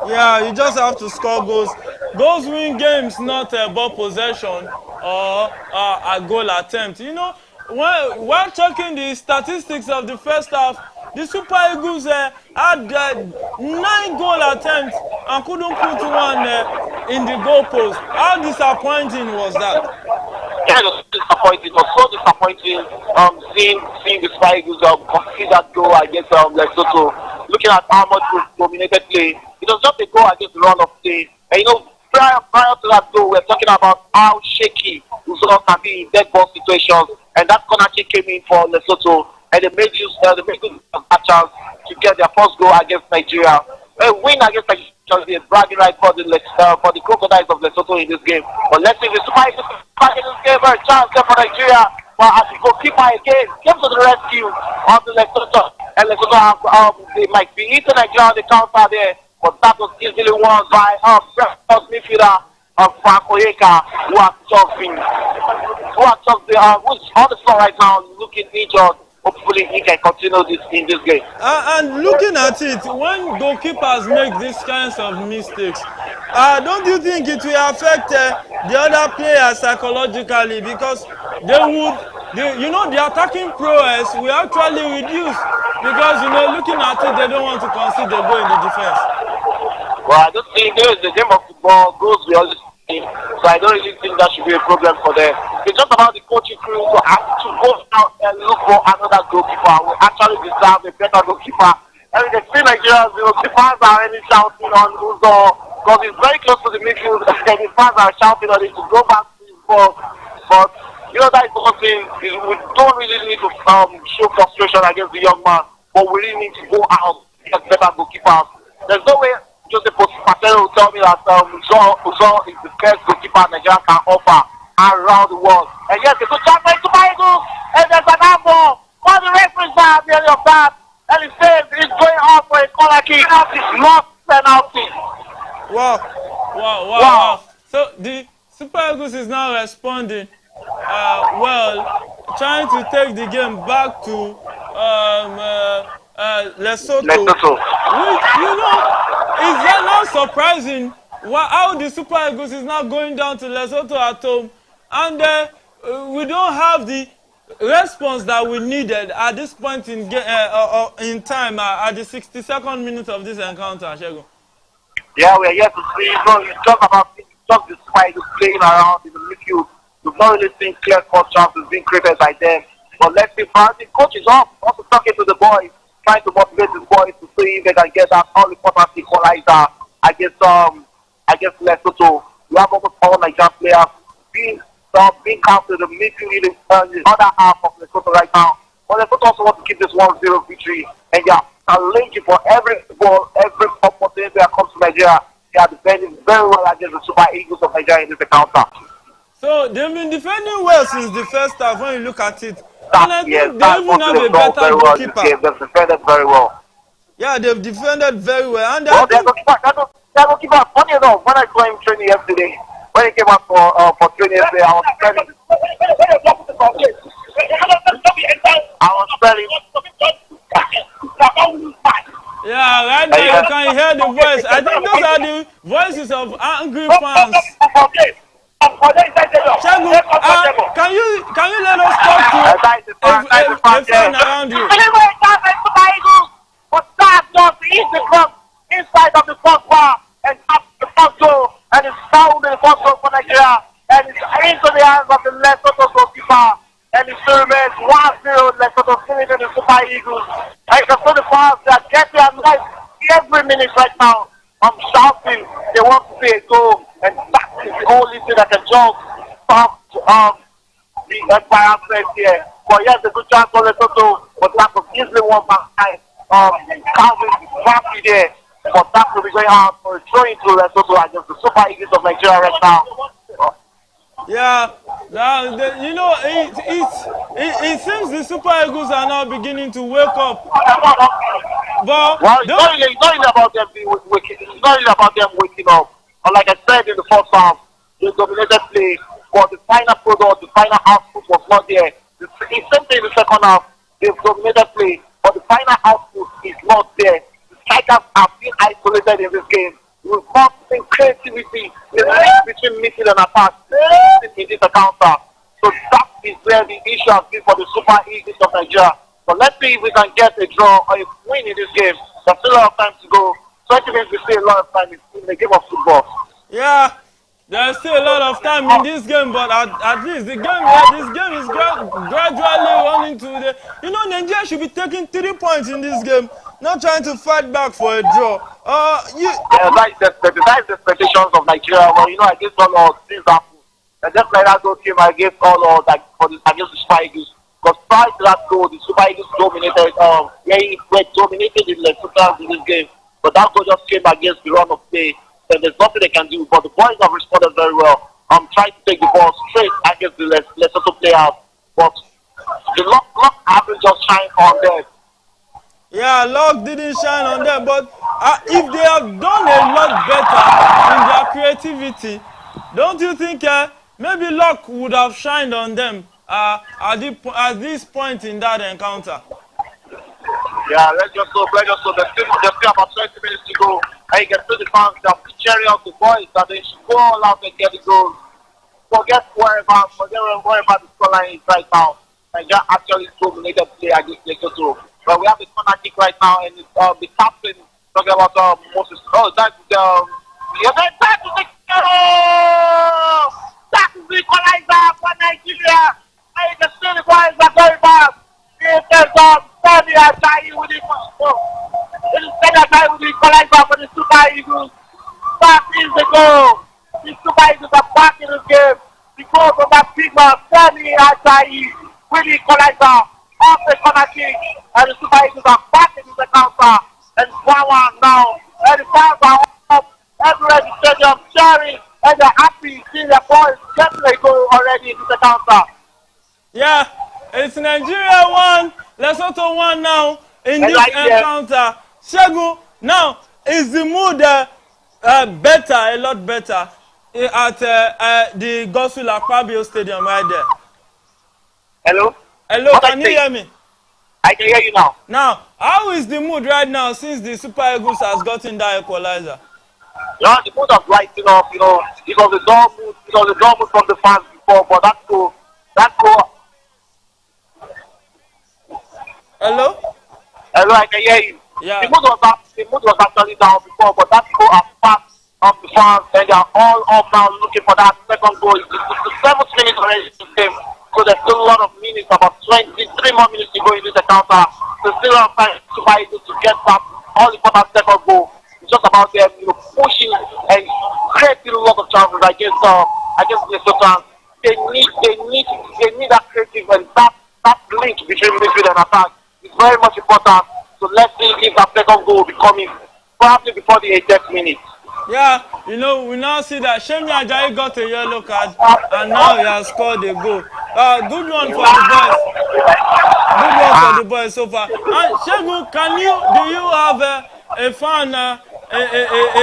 Yeah, you just have to score goals. Goals win games, not ball possession or a goal attempt. You know, while checking the statistics of the first half, the Super Eagles had 9 goal attempts and couldn't put one in the goalpost. How disappointing was that? Yeah, it was disappointing. It was so disappointing seeing the Super Eagles concede that goal against Lesotho. Looking at how much we dominated play, it was just a goal against the run of play. And you know, prior to that goal, we're talking about how shaky Lesotho can be in dead ball situations. And that corner kick came in for Lesotho, and they made use of that chance to get their first goal against Nigeria. A win against Nigeria is a bragging right for the Crocodiles of Lesotho in this game. But let's see if the Super Eagles in this game, a chance there for Nigeria. But as the goalkeeper again came to the rescue of the Lesotho, and Lesotho they might be eating Nigeria on the counter there, but that was easily won by midfielder Frank Oyeka, who's on the floor right now, looking injured. Hopefully he can continue this in this game. And looking at it, when goalkeepers make these kinds of mistakes, don't you think it will affect the other players psychologically? Because the attacking prowess will actually reduce. Because, looking at it, they don't want to concede a goal in the defense. Well, I don't think there is the game of football goes we always see. So I don't really think that should be a problem for them. It's just about the coaching crew to have to go out and look for another goalkeeper. We actually deserve a better goalkeeper. And we can see Nigerians, the fans are already shouting on Uzor, because he's very close to the midfield, and the fans are shouting on him to go back to his ball. But that is one thing. We don't really need to show frustration against the young man, but we really need to go out and get better goalkeepers. There's no way Joseph Patero will tell me that Uzor is the best goalkeeper Nigeria can offer around the world. And yes, it's a chance for Super Eagles, and there's an ammo. While the referees are at the end of that, and he says it's going off for a corner kick. It's not penalty. Wow. So the Super Eagles is now responding trying to take the game back to Lesotho. Which, is that not surprising how the Super Eagles is now going down to Lesotho at home, and we don't have the response that we needed at this point in time at the 62nd minute of this encounter, Shego? Yeah, we are here to see. It's just about the Super Eagles playing around in the midfield. We've not really seen clear-cut chances being created by them. But let's see, the coach is also talking to the boys, trying to motivate the boys to see if they can get that all-important equalizer against Lesotho. We have almost all Nigerian players being out to the midfield in the other half of Lesotho right now. But Lesotho Lesotho also want to keep this 1-0 victory, and they are challenging for every ball, every opportunity that comes to Nigeria. They are defending very well against the Super Eagles of Nigeria in this encounter. So they've been defending well since the first half when you look at it. That, And I yes, think they even have a better very well goalkeeper. They've defended very well. Yeah, they've defended very well. And Well, their goalkeeper, funny enough, when I saw him training yesterday, when he came out for training yesterday, I was telling yeah, right now you can hear the voice. I think those are the voices of angry fans. Shagun, can you let us talk to a fan around you? But that just is the club inside of the first bar and up the first goal, and it's fouled in the first goal for Nigeria, and it's into the hands of the Lesotho goalkeeper, and it still remains 1-0 Lesotho still in the Super Eagles. And you can see the fans that get their life every minute right now. I'm shouting, they want to see a goal, and that is the only thing that can just stop the Empire Fest here. But yes, a good chance for Lesotho, but that was easily one behind. Calvin Murphy there, but that will be going out for a throw into Lesotho against the Super Eagles of Nigeria right now. Yeah, you know, it seems the Super Eagles are now beginning to wake up. But well, it's not really about them waking. It's not really about them waking up. And like I said in the first half, they dominated play, but the final product, the final output was not there. It's the same thing in the second half. They've dominated play, but the final output is not there. The strikers have been isolated in this game. We've not seen creativity, the link between midfield and attack in this encounter. So that is where the issue has been for the Super Eagles of Nigeria. But let's see if we can get a draw or a win in this game. There's still a lot of time to go. 20 minutes is still a lot of time in the game of football. Yeah, there's still a lot of time in this game, but at least this game is gradually running to the. You know, Nigeria should be taking 3 points in this game, not trying to fight back for a draw. Yeah, that's the expectations of Nigeria. Well, you know, against all odds, things happen. And just like that goal came against all odds, like against the Super Eagles. Because prior to that goal, the Super Eagles dominated. They dominated the Lesotho in this game. But that goal just came against the run of play. And there's nothing they can do. But the boys have responded very well. I'm trying to take the ball straight against the Lesotho players. But the luck hasn't just shined on them. Yeah, luck didn't shine on them. But if they have done a lot better in their creativity, don't you think maybe luck would have shined on them at this point in that encounter? Yeah, let's just go. There's still about 20 minutes to go. And you can see the fans that cheering out the boys that they should go all out and get the goals. Forget wherever the scoreline is right now. Nigeria actually dominated play against Lesotho. But we have the corner kick right now, and it's, the captain talking about Moses. Oh, that's that is the equalizer for Nigeria. And you can see the boys are very bad. Sami Ajayi with the equalizer for the Super Eagles. That is the goal. The Super Eagles are back in the game because of that big man, Sami Ajayi with the equalizer off the corner kick. And the Super Eagles are back in the counter. And 1-1 now. And the fans are up everywhere in the stadium cheering. And they're happy seeing their boys getting a goal already in the counter. Yeah, it's Nigeria 1, Lesotho 1 now in this encounter. Shagun, now is the mood better, a lot better at the Godswill Akpabio Stadium right there? Hello? Hello, can you hear me? I can hear you now. Now, how is the mood right now since the Super Eagles has gotten that equalizer? Yeah, the mood of lighting up, it was the dull mood from the fans before, but that's cool. Hello? Hello, I can hear you. Yeah. The mood was actually down before, but that goal has passed of the fans, and they are all up now looking for that second goal. It's the 7th minute already in the game, so there's still a lot of minutes, about 23 more minutes to go in this encounter. There's still a lot of time to get that all important second goal. It's just about them, pushing and creating a lot of chances against Lesotho. They need that creative and that link between midfield midfield and attack. It's very much important. So let's see if that second goal will be coming probably before the 80th minute. Yeah, we now see that Shemi Ajayi got a yellow card and now he has scored a goal. Good one for the boys. Good one for the boys so far. And Shegun, do you have a fan, a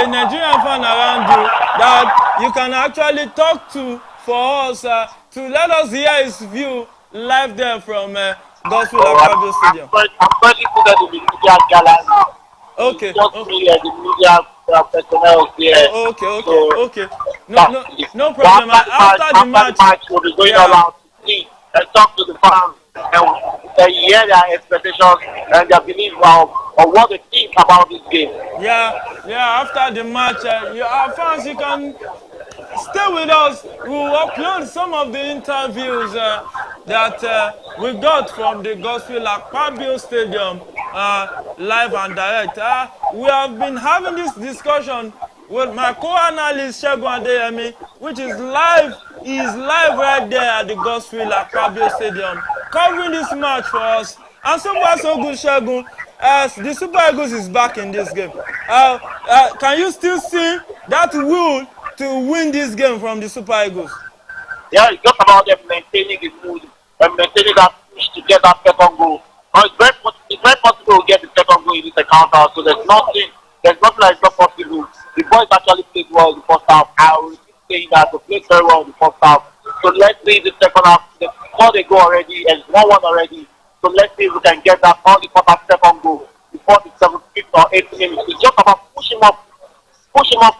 Nigerian fan around you that you can actually talk to for us to let us hear his view live there from Gospel Akpabio Stadium? I'm currently seated in the media gallery. Okay. Just me and the media personnel here. Okay. No problem. After the match, we'll be going around to see and talk to the fans and hear their expectations and their belief of what they think about this game. Yeah. After the match, our fans, you can stay with us. We will upload some of the interviews that we got from the Gospel Akpabio Stadium live and direct. We have been having this discussion with my co-analyst Shegun Adeyemi, which is live. He is live right there at the Gospel Akpabio Stadium, covering this match for us. And so far so good, Shegun. The Super Eagles is back in this game. Can you still see that will to win this game from the Super Eagles? Yeah, it's just about them maintaining the mood and maintaining that push to get that second goal. Now it's very possible to get the second goal in this encounter, so there's nothing that's not possible. The boys actually played well in the first half. I will keep saying that they played very well in the first half. So let's see the second half. They scored a goal already and 1-1 already. So let's see if we can get that only for that second goal before the 75th or 80th minute. It's just about pushing up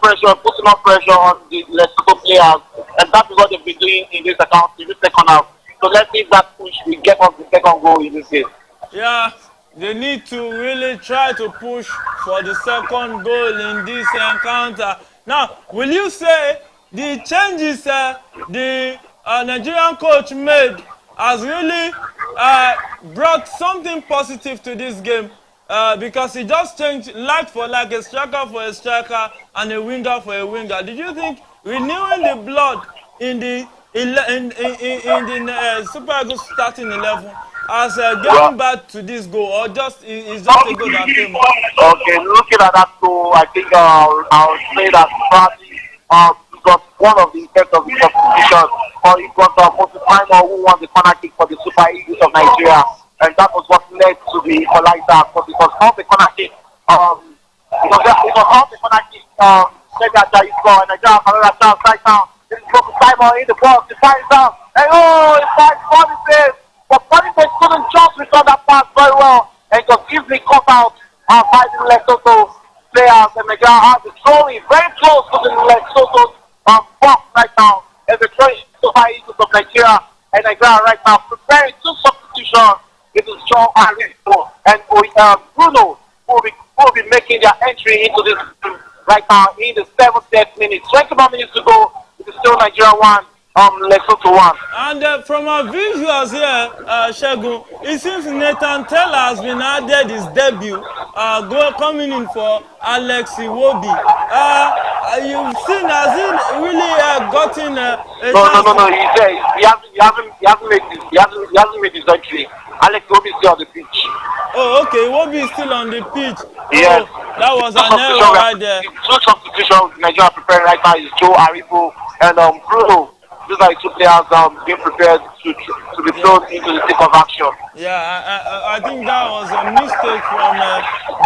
pressure on the Lesotho players, and that's what they've been doing in this account in this second half. So let's see if that push will get us the second goal in this game. Yeah, they need to really try to push for the second goal in this encounter. Now, will you say the changes the Nigerian coach made has really brought something positive to this game? Because he just changed like for like, a striker for a striker and a winger for a winger. Did you think renewing the blood in the Super Eagles starting 11 as getting back to this goal, or just is just a goal that came up? Okay, looking at that goal, I think I'll say that probably it was one of the effects of the substitution, or it was Moses Simon who won the corner kick for the Super Eagles of Nigeria. And that was what led to the equalizer, because it was off the corner kick. It was off the corner kick. Maybe Ajayi score, and Nigeria have another chance right now. This is Moses Simon in the box, he finds out, and he finds Boniface. But Boniface couldn't just return that pass very well, and it was easily cut out by the Lesotho players. And Nigeria has the throwing very close to the Lesotho box right now. And the throwing Super Eagles of Nigeria, and Nigeria right now preparing two substitutions. It is John Aristo and Bruno who will be making their entry into this game right now in the 70th minute. 20 more minutes to go. It is still Nigeria 1, Lesotho 1. And from our visuals here, Shegun, it seems Nathan Taylor has been added his debut, coming in for Alex Iwobi. You've seen, has he really gotten a chance? No. He hasn't made his entry. Alex Iwobi is still on the pitch. Oh, okay. Iwobi is still on the pitch. Yes. Oh, that was an error right there. Two substitutions Nigeria preparing right now is Joe Aribo and Bruno. These are the two players being prepared to be thrown into the thick of action. Yeah, I think that was a mistake from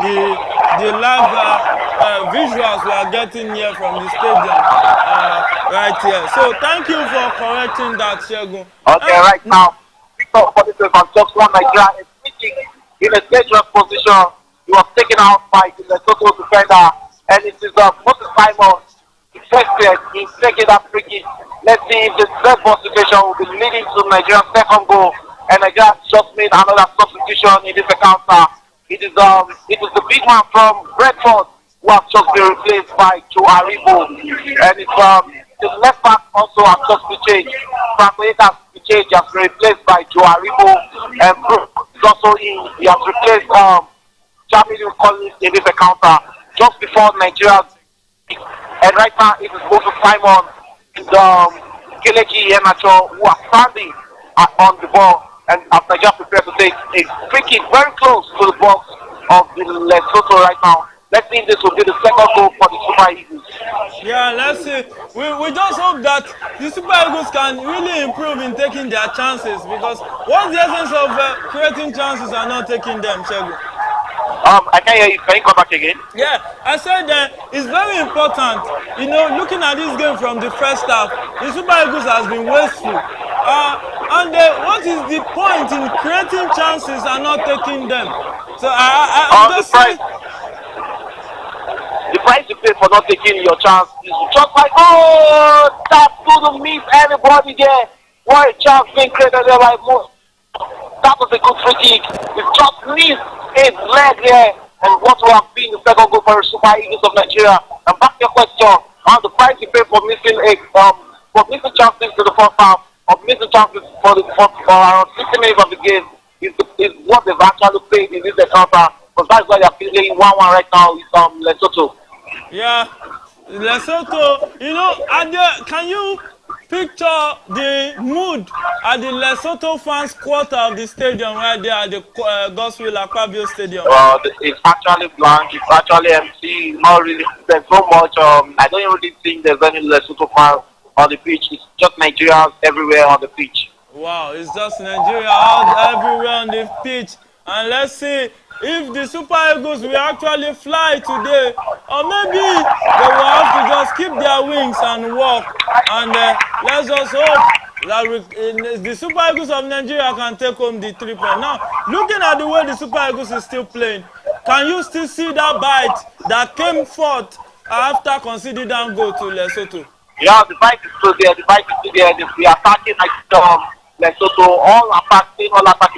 the live visuals we are getting here from the stadium right here. So thank you for correcting that, Shegun. Okay, right now, Victor Boniface has just won Nigeria is in a dangerous position. He was taken out by the Lesotho defender, and it is Moses Simon interested in taking that free kick. Let's see if the third ball situation will be leading to Nigeria's second goal. And Nigeria just made another substitution in this encounter. It is the big man from Brentford who has just been replaced by Joe Aribo. And it's the left back also has just been changed. Frank has been changed, has been replaced by Joe Aribo. And Brooke is also in. He has replaced Jamilu Collins in this encounter just before Nigeria's. And right now it is Moses Simon and Kelechi Iheanacho who are standing on the ball. and as Nigeria prepares to take a free kick very close to the box of the Lesotho right now. Let's see if this will be the second goal for the Super Eagles. Yeah, let's see. We just hope that the Super Eagles can really improve in taking their chances, because what's the essence of creating chances and not taking them, Shegu? I can't hear you. Can you come back again? Yeah, I said it's very important. You know, looking at this game from the first half, the Super Eagles has been wasteful. And what is the point in creating chances and not taking them? So I'm just saying. The price you pay for not taking your chance is just like, oh, that couldn't miss anybody there. What a chance being created there by Mo. That was a good free kick. It just missed his leg there. And what will have been the second goal for the Super Eagles of Nigeria. And back to your question, on the price you pay for missing chances in the first half, or missing chances for around 60 minutes of the game, is what they've actually paid in this encounter. Because that's why they're playing 1-1 right now with Lesotho. Yeah, Lesotho, you know, can you picture the mood at the Lesotho fans quarter of the stadium right there at the Godswill Akpabio Stadium? It's actually blank, it's actually empty, not really, there's so much, I don't really think there's any Lesotho fans on the pitch. It's just Nigerians everywhere on the pitch. Wow, it's just Nigeria out everywhere on the pitch. And let's see if the Super Eagles will actually fly today, or maybe they will have to just keep their wings and walk. And let's just hope that the Super Eagles of Nigeria can take home the 3 points. Now, looking at the way the Super Eagles is still playing, can you still see that bite that came forth after conceding that goal to Lesotho? Yeah, the bite is still there. The bite is still there. We are attacking like Lesotho, all attacking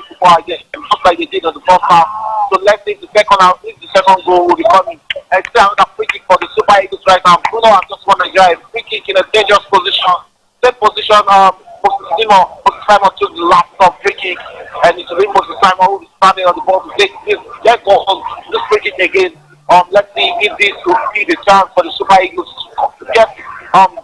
football again, just like they did in the first half. So let's see if the second goal will be coming. And still another free kick for the Super Eagles right now. Bruno has just won Nigeria. Free kick in a dangerous position. Same position, Moses Simon took the last free kick, and it's really Moses Simon who is standing on the ball to take this. Let's go on this free kick again. Let's see if this will be the chance for the Super Eagles to get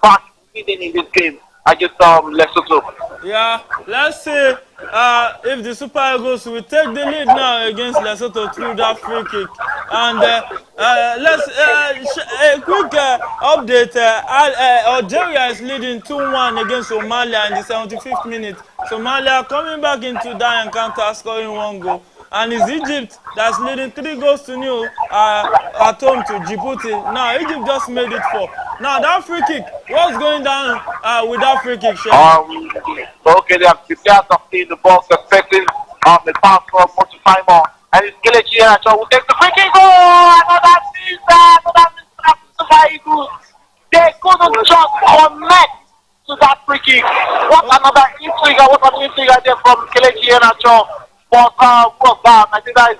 back leading in this game against Lesotho. Yeah, let's see if the Super Eagles will take the lead now against Lesotho through that free kick. And let's a quick update. Algeria is leading 2-1 against Somalia in the 75th minute. Somalia coming back into that encounter, scoring 1 goal. And it's Egypt that's leading 3-0 at home to Djibouti. Now Egypt just made it 4. Now that free kick, what's going down with that free kick, Shane? Okay, they have prepared to play the box, expecting the pass from Moses Simon. And it's Kelechi Iheanacho who takes the free kick. Oh, another miss, Super Eagles. They couldn't just connect to that free kick. What another intriguer, what an intriguer there from Kelechi Iheanacho. But I think that is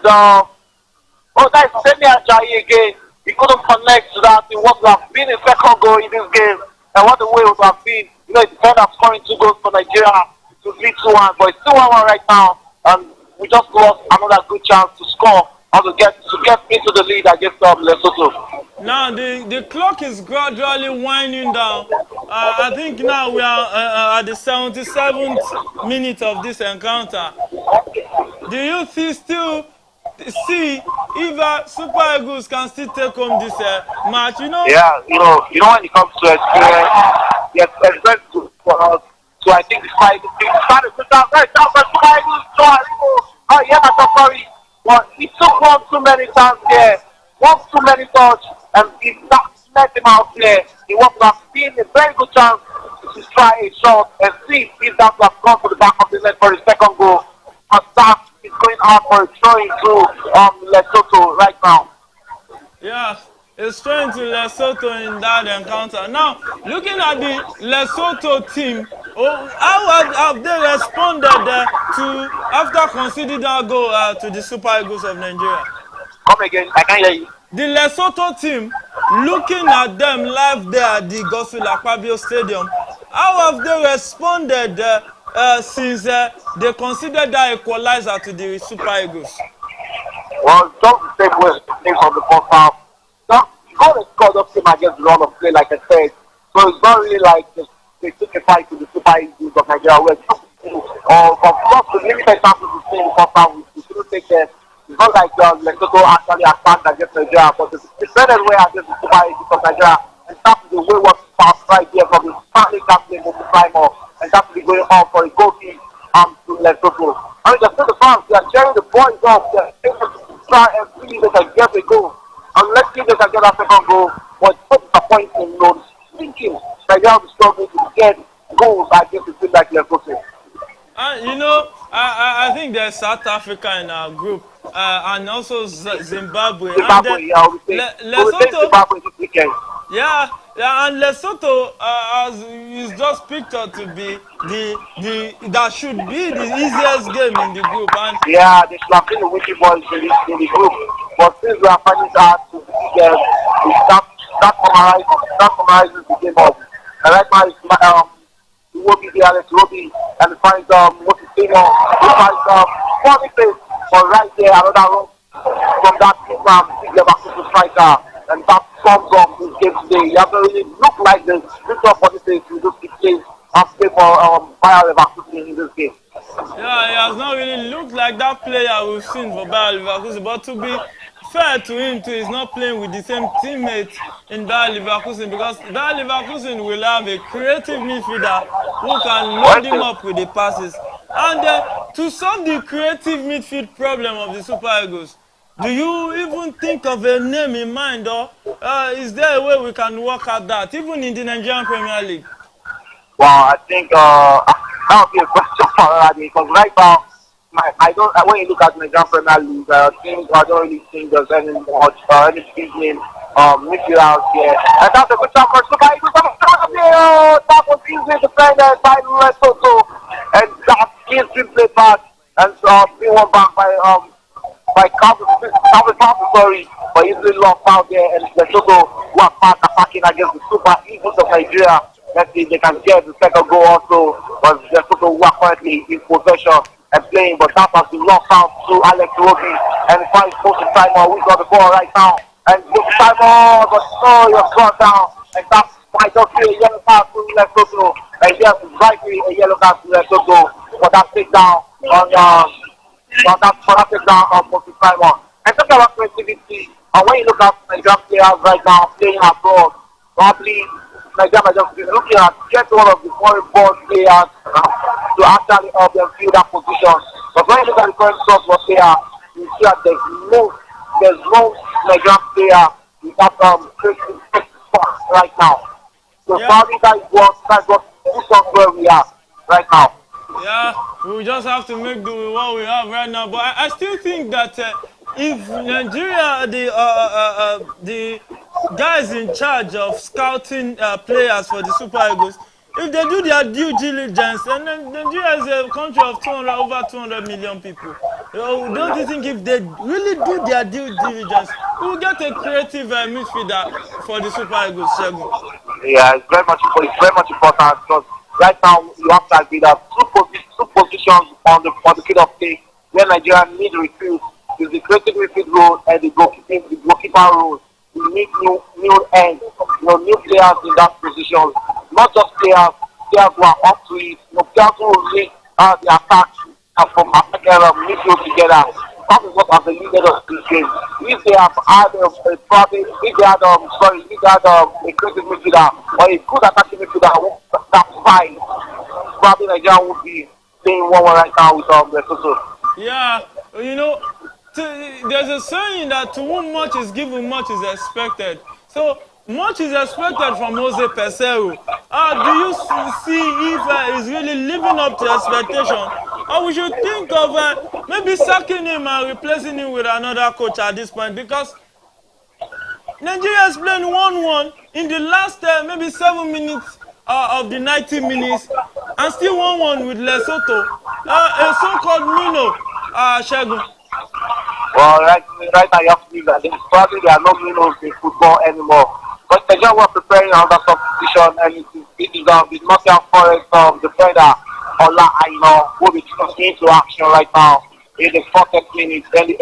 Semi Ajayi again. He couldn't connect to that in what would have been a second goal in this game. And what the way it would have been, you know, it's defender scoring 2 goals for Nigeria to lead 2-1, but it's still 1-1 right now. And we just lost another good chance to score and to get into the lead against Lesotho. Now the clock is gradually winding down. I think now we are at the 77th minute of this encounter. Do you still see if Super Eagles can still take home this match? You know. Yeah, you know when it comes to experience, yes, it's very good for us. So I think the fight started to start right now for Super Eagles. Oh yeah, sorry. But he took one too many times there, one too many touch, and he let him out there. He was not seeing a very good chance to try a shot and see if that was gone to the back of the net for his second goal. But that is going out for a throwing to Lesotho right now. Yeah, it's throwing to Lesotho in that encounter. Now, looking at the Lesotho team, how have they responded to after conceding that goal to the Super Eagles of Nigeria? Come again, I can't hear you. The Lesotho team, looking at them live there at the Godswill Akpabio Stadium, how have they responded since they considered that equalizer to the Super Eagles? Well, just the same way things on the first half. God has scored up him against the run of play, like I said. So it's not really like they took a fight to the Super Eagles of Nigeria. We're just of course, the limited chances we see in the first half, we shouldn't take them. It's not like Lesotho actually attacked against Nigeria, but the defended way against the Super Eagles of Nigeria, and that is the way was fast right there from the Stanley captain, Moses Simon, and that will be going on for a goal kick to Lesotho. I mean, just the fans, they are cheering the boys up, they are try and see if they can get a goal. And let's see if they can get that second goal. But it's so disappointing, you know, thinking Nigeria will be struggling to get goals against a team like Lesotho. You know, I think there's South Africa in our group, and also Zimbabwe. Zimbabwe, And yeah, we take Zimbabwe this weekend. Yeah, and Lesotho is just pictured to be that should be the easiest game in the group. And yeah, they should have been the witty boys in the group. But since we are finding it hard to beat them, that summarizes the game up. And right now it's Iwobi, the Alex Iwobi, and he finds Moses Simon, he finds Qualifiers, but right there another run from that big Leverkusen striker, and that sums up this game today. He hasn't really looked like the Victor Qualifiers who just plays and play for Bayer Leverkusen in this game. Yeah, he has not really looked like that player we've seen for Bayer Leverkusen, but to be fair to him too, he's not playing with the same teammates in Bayer Leverkusen, because Bayer Leverkusen will have a creative midfielder who can load him up with the passes. And to solve the creative midfield problem of the Super Eagles, do you even think of a name in mind, or is there a way we can work at that, even in the Nigerian Premier League? Well, I think that would be a question for Aladi, because right now, I don't. When you look at the Nigerian Premier League, I don't really think there's any much any evening midfielders here. And that's a good shot for Super Eagles. That was easily defended by Lesotho, and that is been played back and being won back by Calvin, sorry, but easily lost out there, and Lesotho who are back attacking against the Super Eagles of Nigeria. Let's see if they can get the second goal also, but Lesotho who are currently in possession and playing, but that has been lost out to Alex Iwobi, and finds Moses Simon, who's got the ball right now, and Moses Simon, but you're brought down, and that's why just a yellow card to Lesotho, and yes, rightly a yellow card to Lesotho for that takedown on Moses Simon. And talking about creativity, and when you look at Nigerian players right now playing abroad, probably Nigeria might just be looking at get one of the foreign born players to actually help them fill that position. But when you look at the current squad was there, you see that there's no Nigerian player with that creative spot right now. So probably that's what puts us where we are right now. Yeah, we just have to make do with what we have right now. But I still think that if Nigeria, the guys in charge of scouting players for the Super Eagles, if they do their due diligence, and Nigeria is a country of over 200 million people, don't you think if they really do their due diligence, we will get a creative midfielder for the Super Eagles, Shegun? Yeah, it's very much important, because right now you have to agree that two positions on the field of play where Nigeria need to recruit is the creative midfield role and the goalkeeper role. We need new ends, new players in that position. Not just players who are up to it, players who will lead the attack from midfield together. That is what has been needed of this game. If they have had a creative midfielder or a good attacking midfielder, that's fine. Probably Nigeria would be playing 1-1 right now with Lesotho. Yeah, there's a saying that to whom much is given, much is expected. So much is expected from Jose Peseiro. Do you see if he's really living up to expectation, or we should think of maybe sacking him and replacing him with another coach at this point? Because Nigeria is playing 1-1 in the last maybe 7 minutes of the 90 minutes, and still 1-1 with Lesotho, a so-called Mino, Shegun. Well, right now you have to believe that there are no Minos in football anymore. But Nigeria was preparing another competition, and it is the Nottingham Forest defender, Ola Aina, will be coming into action right now in the 4th minute. Then the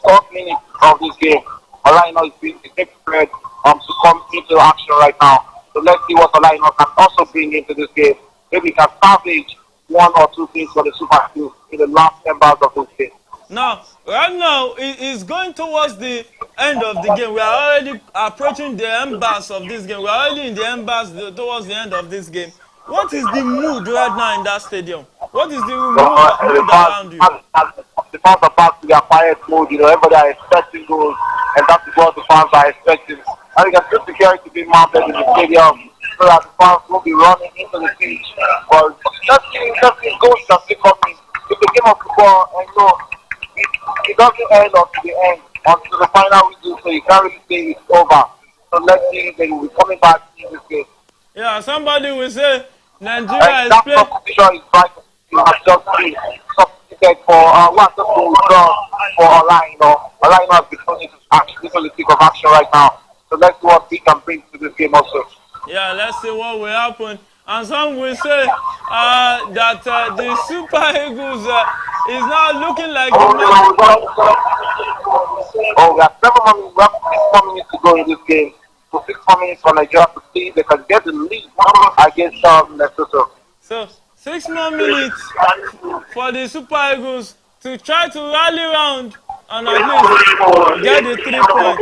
4th minute of this game, Ola Aina is being prepared to come into action right now. So let's see what Ola Aina can also bring into this game. Maybe he can salvage one or two things for the Super Eagles in the last members of this game. Now, right now, it's going towards the end of the game. We are already approaching the embers of this game. We are already in the embers towards the end of this game. What is the mood right now in that stadium? What is the mood around you? The fans are back to their quiet mode. Everybody are expecting goals, and that's what the fans are expecting. And you can see security being mounted in the stadium so that the fans won't be running into the pitch. But just in goals can still coming. It's a game of football, and it doesn't end up to the end until the final whistle, so you can't really say it's over. So let's see, they will be coming back in this game. Yeah, somebody will say Nigeria is playing. That competition is right. You have just been substituted for what to withdraw for Online. Online has become actually the thick of action right now. So let's see what we can bring to this game also. Yeah, let's see what will happen. And some will say that the Super Eagles is now looking like. We have 6 more minutes to go in this game. So 6 more minutes for Nigeria to see if they can get the lead against Lesotho. So 6 more minutes for the Super Eagles to try to rally round and at least get the 3 points.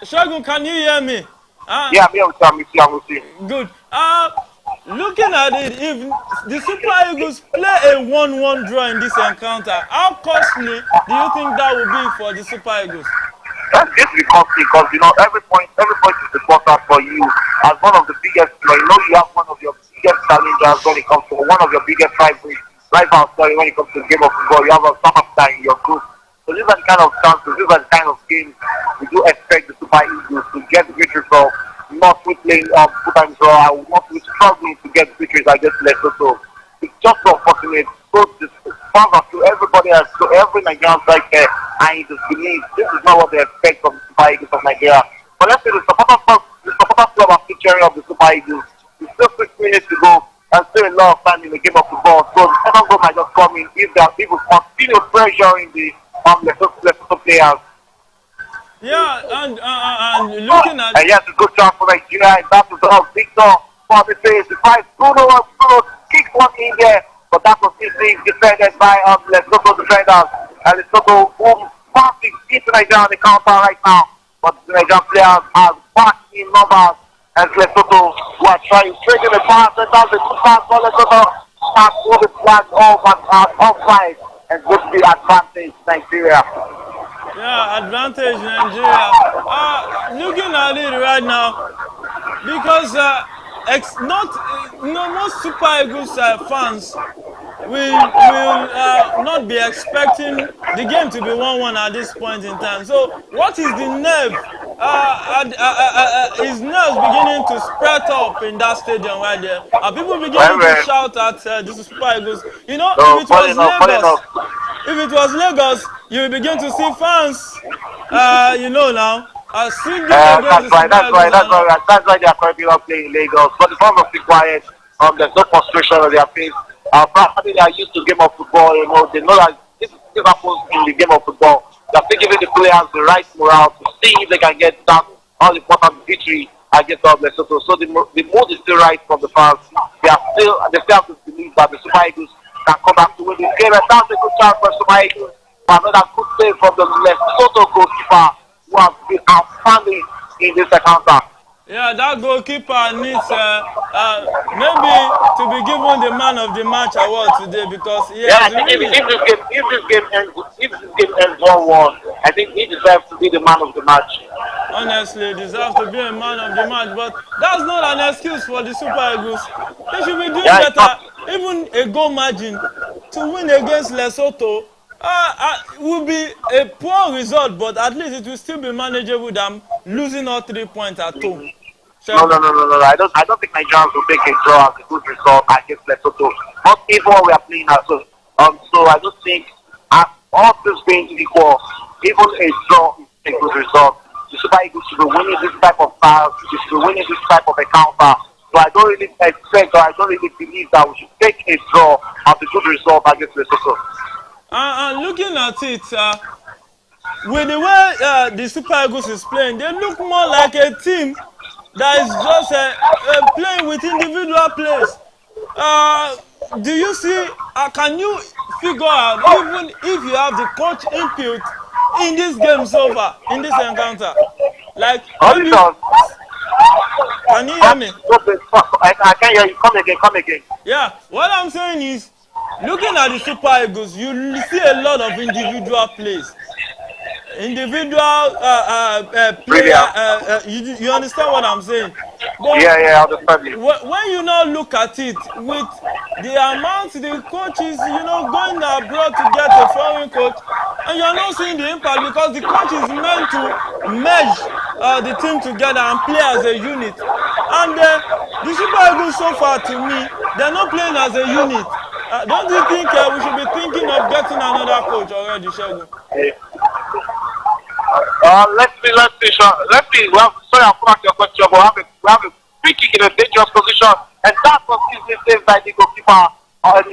Shogun, can you hear me? Yeah, I'm with you. Good. Looking at it, if the Super Eagles play a 1-1 draw in this encounter, how costly do you think that will be for the Super Eagles? That's going to be costly because every point is important for you as one of the biggest. You have one of your biggest challenges when it comes to one of your biggest rivals when it comes to the game of football. You have a South Africa in your group. So these are the kind of chances, these are the kind of games we do expect the Super Eagles to get the victory from. Not with playing full-time draw, I will not be struggling to get victories against Lesotho. It's just so unfortunate. So the fans are to everybody else, to every Nigerian right there, and it is believed this is not what they expect from the Super Eagles of Nigeria. But let's say the supporters club are featuring of the Super Eagles. It's still 6 minutes to go, and still a lot of time in the game of football. So the second goal might just come in if there are people continue pressuring the Lesotho players. Yeah, and looking at. And yes, a good job for Nigeria. And that was all Victor for the face. The fight. Bruno kicked one in there, but that was easily defended by Lesotho defenders. And Lesotho passing into Nigeria on the counter right now. But the Nigerian players are back in numbers. And Lesotho who are trying to trigger the pass. And that's a good pass for Lesotho. Pass all the flags off and offside. And good to be advantage Nigeria. Yeah, advantage Nigeria. Looking at it right now, because most Super Eagles fans will not be expecting the game to be 1-1 at this point in time. So, what is the nerve? Is nerves beginning to spread up in that stadium right there? Are people beginning to shout at the Super Eagles? If it was Lagos, you will begin to see fans, now. That's right. That's why they are currently not playing in Lagos. But the fans are still quiet. There's no frustration on their face. Probably they are used to game of football. They know that this happens in the game of football. They are still giving the players the right morale to see if they can get that all-important victory against Lesotho. So the mood is still right from the fans. They still have to believe that the Super Eagles can come back to win this game. And that's a good chance for Super Eagles. Another good save from the Lesotho goalkeeper who has been outstanding in this encounter. Yeah, that goalkeeper needs maybe to be given the man of the match award today because I think if this game ends 1-1, I think he deserves to be the man of the match. Honestly, he deserves to be a man of the match, but that's not an excuse for the Super Eagles. They should be doing better. Even a goal margin to win against Lesotho will be a poor result, but at least it will still be manageable than losing all 3 points at home. No. I don't think Nigerians will take a draw as a good result against Lesotho. Not even when we are playing as so I don't think all this being equal, even a draw is a good result. The Super Eagles should be winning this type of style, they should be winning this type of encounter. So I don't really expect or I don't really believe that we should take a draw as a good result against Lesotho. Looking at it, with the way the Super Eagles is playing, they look more like a team that is just playing with individual plays. Do you see? Can you figure out even if you have the coach input in this game so far in this encounter? Like maybe, Auditor, can you hear me? I can't hear you. Come again, come again. Yeah, what I'm saying is, looking at the Super Eagles, you see a lot of individual plays. Individual player, Brilliant. you understand what I'm saying? But Yeah, I understand you. when you now look at it with the amount the coach is, going abroad to get a foreign coach, and you're not seeing the impact because the coach is meant to merge the team together and play as a unit. And the Super Eagles so far, to me, they're not playing as a unit. Don't you think we should be thinking of getting another coach already, Shegun? Let's see, Sean. Let's see. Sorry, I'll come back to your question, but we have a free kick in a dangerous position, and that was easily saved by the goalkeeper.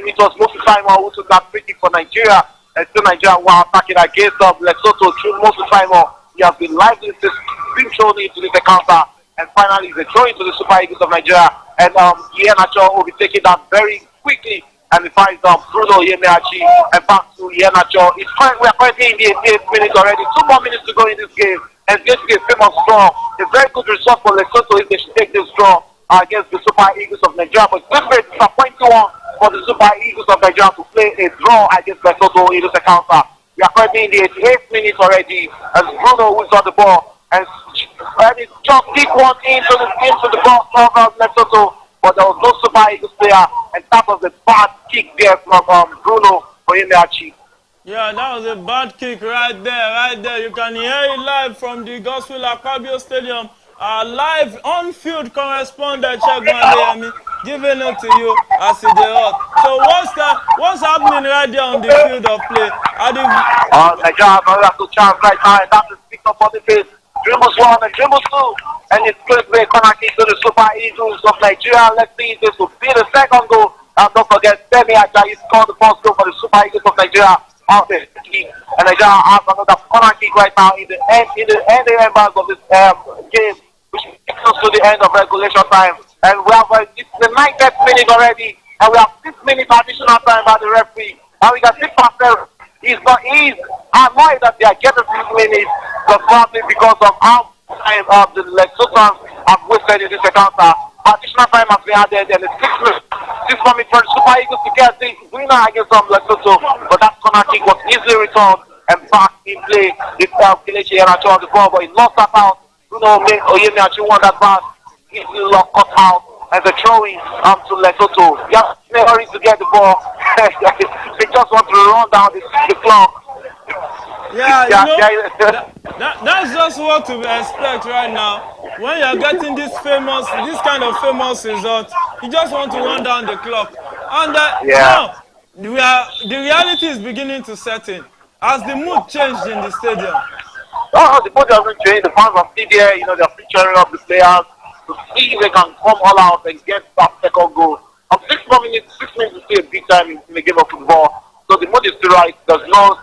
It was Moses Simon who took that free kick for Nigeria, and still Nigeria were attacking against Lesotho through Moses Simon. He has been lively since being thrown into this encounter, and finally he's a throw into the Super Eagles of Nigeria, and Ian Acho will be taking that very quickly. And he finds Bruno Yemeachi and back to Yenacho. We are currently in the 88th minute already. 2 more minutes to go in this game. And it's going to be a famous draw. A very good result for Lesotho if they should take this draw against the Super Eagles of Nigeria. But it's going to be a disappointing one for the Super Eagles of Nigeria to play a draw against Lesotho in this encounter. We are currently in the 88th minute already. As Bruno who's on the ball. And it's just kick one into the ball of Lesotho. But there was no Super Eagles player, and that was a bad kick there from Bruno Oyemeachi. Yeah, that was a bad kick right there. You can hear it live from the Gospel Akpabio Stadium. Our live on-field correspondent, Shegun Adeyemi, giving it to you as it is hot. So what's happening right there on the field of play? Nigeria has another good chance right now, and that is picked up on the face. Dribbles one and dribbles two, and it's going to be a corner kick to the Super Eagles of Nigeria. Let's see if this will be the second goal. And don't forget, Femi Ajayi scored the first goal for the Super Eagles of Nigeria on the kick. And Nigeria has another corner kick right now in the end of this game, which takes us to the end of regulation time. And we have it's the 90th minute already, and we have 6 minutes additional time by the referee. And we can see Pastor. He's annoyed that they are getting 6 minutes, but probably because of how time the Lesothans have wasted in this encounter. Additional time has been added, and it's 6 minutes. 6 minutes for the Super Eagles to get the winner against Lesotho, but that corner kick was easily returned and back in play. It's Kelechi Iheanacho on the ball, but he lost that out. Bruno Oyemeachi won that pass. Easily lost cut out. And the throwing to Lesotho. They have no hurry to get the ball. They just want to run down the clock. Yeah, that's just what to expect right now. When you're getting this kind of famous result, you just want to run down the clock. And now, the reality is beginning to set in. Has the mood changed in the stadium? Oh, the mood hasn't changed. The fans are still there. They're featuring up the players to see if they can come all out and get that second goal. 6 minutes is still a big time in the game of football. So the mood is still right. There's no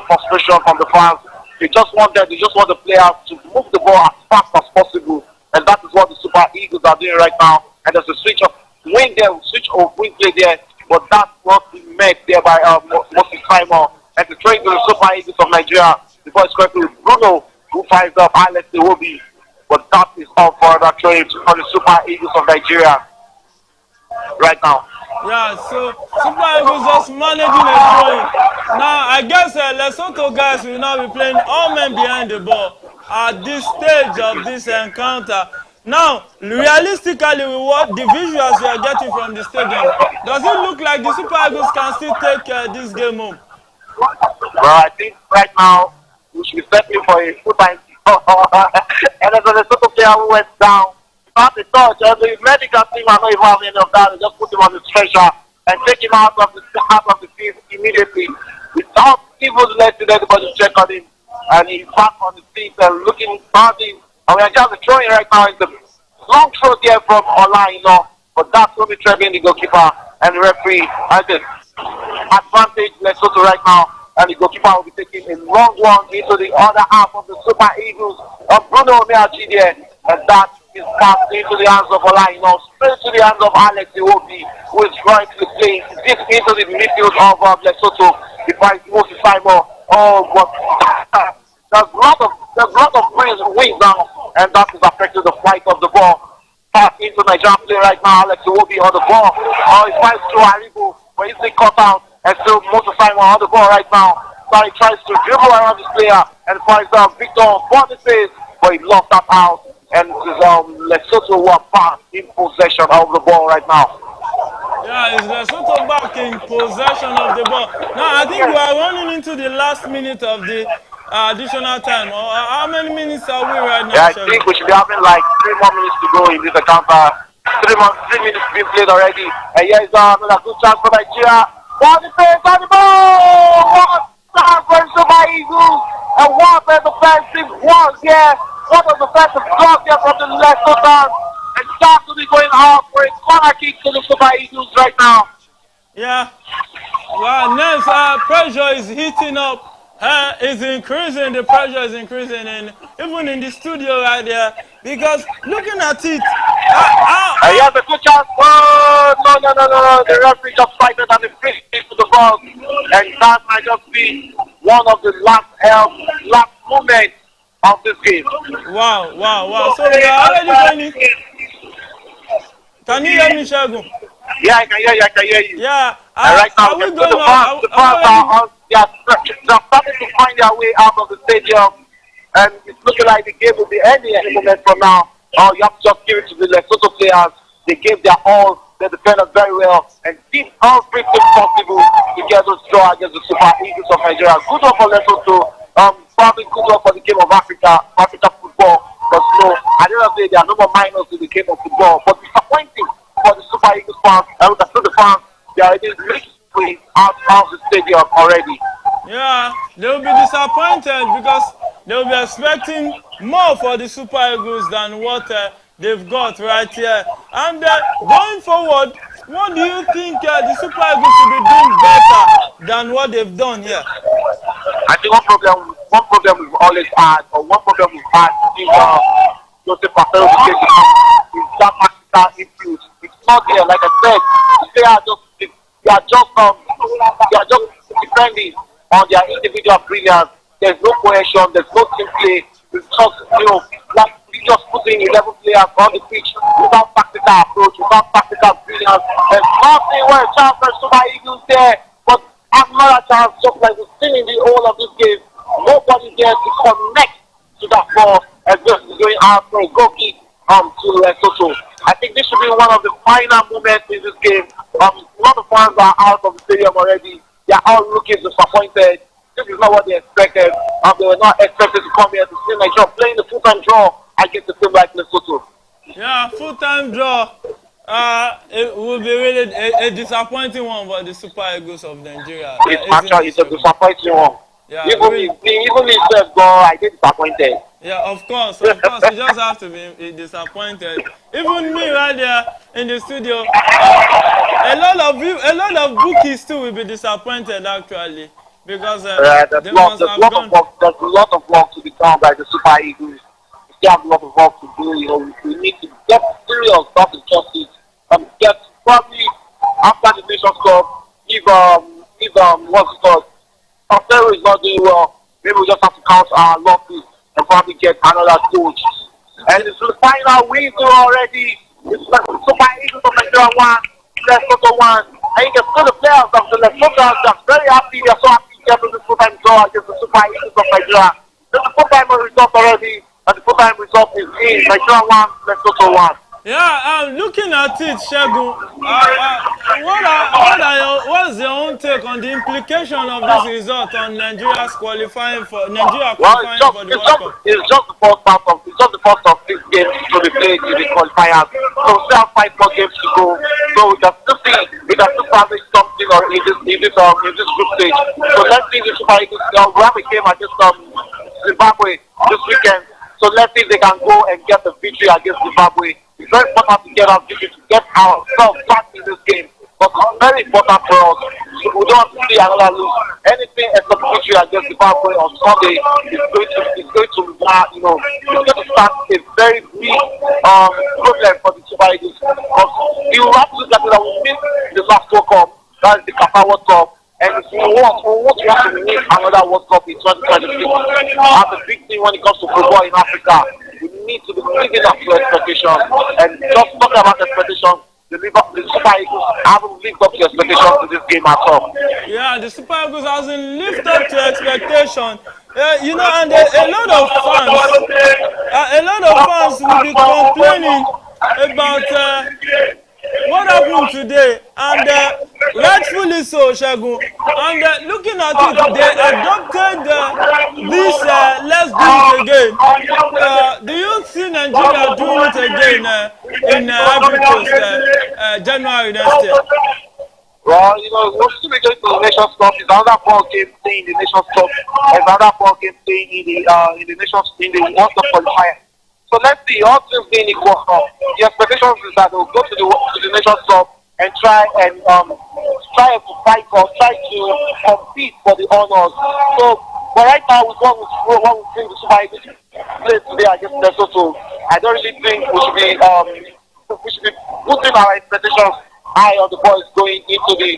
frustration from the fans. They just want the players to move the ball as fast as possible. And that is what the Super Eagles are doing right now. And there's a switch of wing play there. But that's what we made there by Moses Simon. And the train to the Super Eagles of Nigeria. Before it's correctly with Bruno, who fires up Alex Iwobi. But that is all for that trade for the Super Eagles of Nigeria right now. Yeah, so Super Eagles just managing a throwing. Now, I guess Lesotho guys will now be playing all men behind the ball at this stage of this encounter. Now, realistically, with what the visuals we are getting from the stadium, does it look like the Super Eagles can still take this game home? Well, I think right now we should be settling for a full-time and there's a Lesotho player who went down. Not the touch, and the medical team are not even having any of that. They just put him on the stretcher and take him out of the field immediately without even letting anybody check on him. And he's back on the feet and looking standing. And we are just throwing right now. It's a long throw there from Ola, but that's only traveling the goalkeeper and the referee has an advantage Lesotho right now. And the goalkeeper will be taking a long one into the other half of the Super Eagles of Bruno Oyemeachi there. And that is passed into the hands of Olaino, straight to the hands of Alex Iwobi, who is right to the play. Deep into the midfield of Lesotho. He finds Moses Simon. Oh, but there's a lot of wins now, and that is affecting the flight of the ball. Pass into Nigerian play right now. Alex Iwobi on the ball. Oh, he finds through Aribo, but he's been cut out, and still Moses Simon on the ball right now. So he tries to dribble around this player and finds Victor Boniface, but he lost that out. And Lesotho were back in possession of the ball right now. Yeah, it's Lesotho back in possession of the ball. Now, I think we are running into the last minute of the additional time. How many minutes are we right now, Yeah, I think we should be having like 3 more minutes to go in this encounter. 3 minutes being played already. And here is another good chance for Nigeria. Boniface on the ball! What a start for Super Eagles! And what a defensive was here. What a defensive block here from the Lesotho. And starts to be going out for a corner kick to the Super Eagles right now. Yeah. Well, next pressure is heating up. It's increasing. The pressure is increasing, and even in the studio right there, because looking at it, He has a good chance. Oh, no. The referee just fighted and the free kick to the ball. And that might just be one of the last moments of this game. Wow. So we are already going. Can you hear me, Shagun? Yeah, I can hear you. Yeah. And right now, are we the going fans they're starting to find their way out of the stadium. And it's looking like the game will be ending any moment from now. You have to just give it to the Lesotho players. They gave their all. They defended very well and did everything possible to get those draw against the Super Eagles of Nigeria. Good luck for Lesotho. Probably good luck for the game of Africa football. But no, at the end of the day, there are no more minors in the game of football. But disappointing for the Super Eagles fans. And we can see the fans, they are already making way out of the stadium already. Yeah, they will be disappointed because they will be expecting more for the Super Eagles than what they've got right here. And going forward, what do you think the Super Eagles should be doing better than what they've done here? I think one problem we've always had, or one problem we've had in Joseph Patero's case is that tactical input. It's not there. Like I said, they are just depending on their individual brilliance. There's no cohesion, there's no team play. It's just, like we just putting 11 players on the pitch without tactical approach, without tactical brilliance. There's nothing where a chance for Super Eagles there, but another chance, just like we've seen in the whole of this game. Nobody there to connect to that ball and just going out for a goal kick to Lesotho. I think this should be one of the final moments in this game. A lot of fans are out of the stadium already. They are all looking disappointed. This is not what they expected. They were not expected to come here to see Nigeria playing the full-time draw against a team like Lesotho. Yeah, full-time draw. It will be really a disappointing one for the Super Eagles of Nigeria. It's a disappointing one. Yeah, even me said, I get disappointed. Yeah, of course, you just have to be disappointed. Even me right there in the studio, a lot of bookies too will be disappointed actually because there's a lot of work to be done by the Super Eagles. We still have a lot of work to do. We need to get serious about the justice and get probably after the Nations Cup. If what's it called? After is not doing well, maybe we just have to count our losses and probably get another coach. And it's the final whistle already. It's like Super Eagles of Nigeria 1, Lesotho 1. And you can see the players of the Lesotho are very happy. They're so happy to get to the full-time draw against the Super Eagles of Nigeria. There's a full-time result already, and the full-time result is in Nigeria 1, Lesotho 1. Yeah, looking at it, Shagun, what's your own take on the implication of this result on Nigeria qualifying for the World Cup? It's just the first part of 6 games to be played in the qualifiers. So we still have 5 more games to go. So we can still establish something or in this group stage. So let's see the Super Eagles. We have a game against Zimbabwe this weekend. So let's see if they can go and get the victory against Zimbabwe. It's very important to get our victory, to get ourselves back in this game. but very important for us. So we don't want to see another lose. Anything except victory against Zimbabwe on Sunday is going to it's going to start a very big problem for the Super Eagles. Because you have to look at it that we missed the last World Cup, that is the Qatar World Cup. And we want to win another World Cup in 2026. That's a big thing when it comes to football in Africa. We need to be living up to expectations. And just talking about expectations, the Super Eagles haven't lived up to expectations in this game at all. Yeah, the Super Eagles hasn't lived up to expectation. And a lot of fans will be complaining about what happened today, and rightfully so, Shagun. And looking at it, they adopted this let's do it again. Do you see Nigeria doing it again in Ivory Coast January next year? Well, we'll still be going to the Nations Cup. It's another ball game thing in the Nations Cup. It's another ball game thing in the World Cup qualifier. So let's see, all things being equal. The expectations is that they'll go to the Nations Cup and try to fight or try to compete for the honors. So, but right now, with what we think the Super Eagles play today against Lesotho, I don't really think we should be putting our expectations high on the boys going into the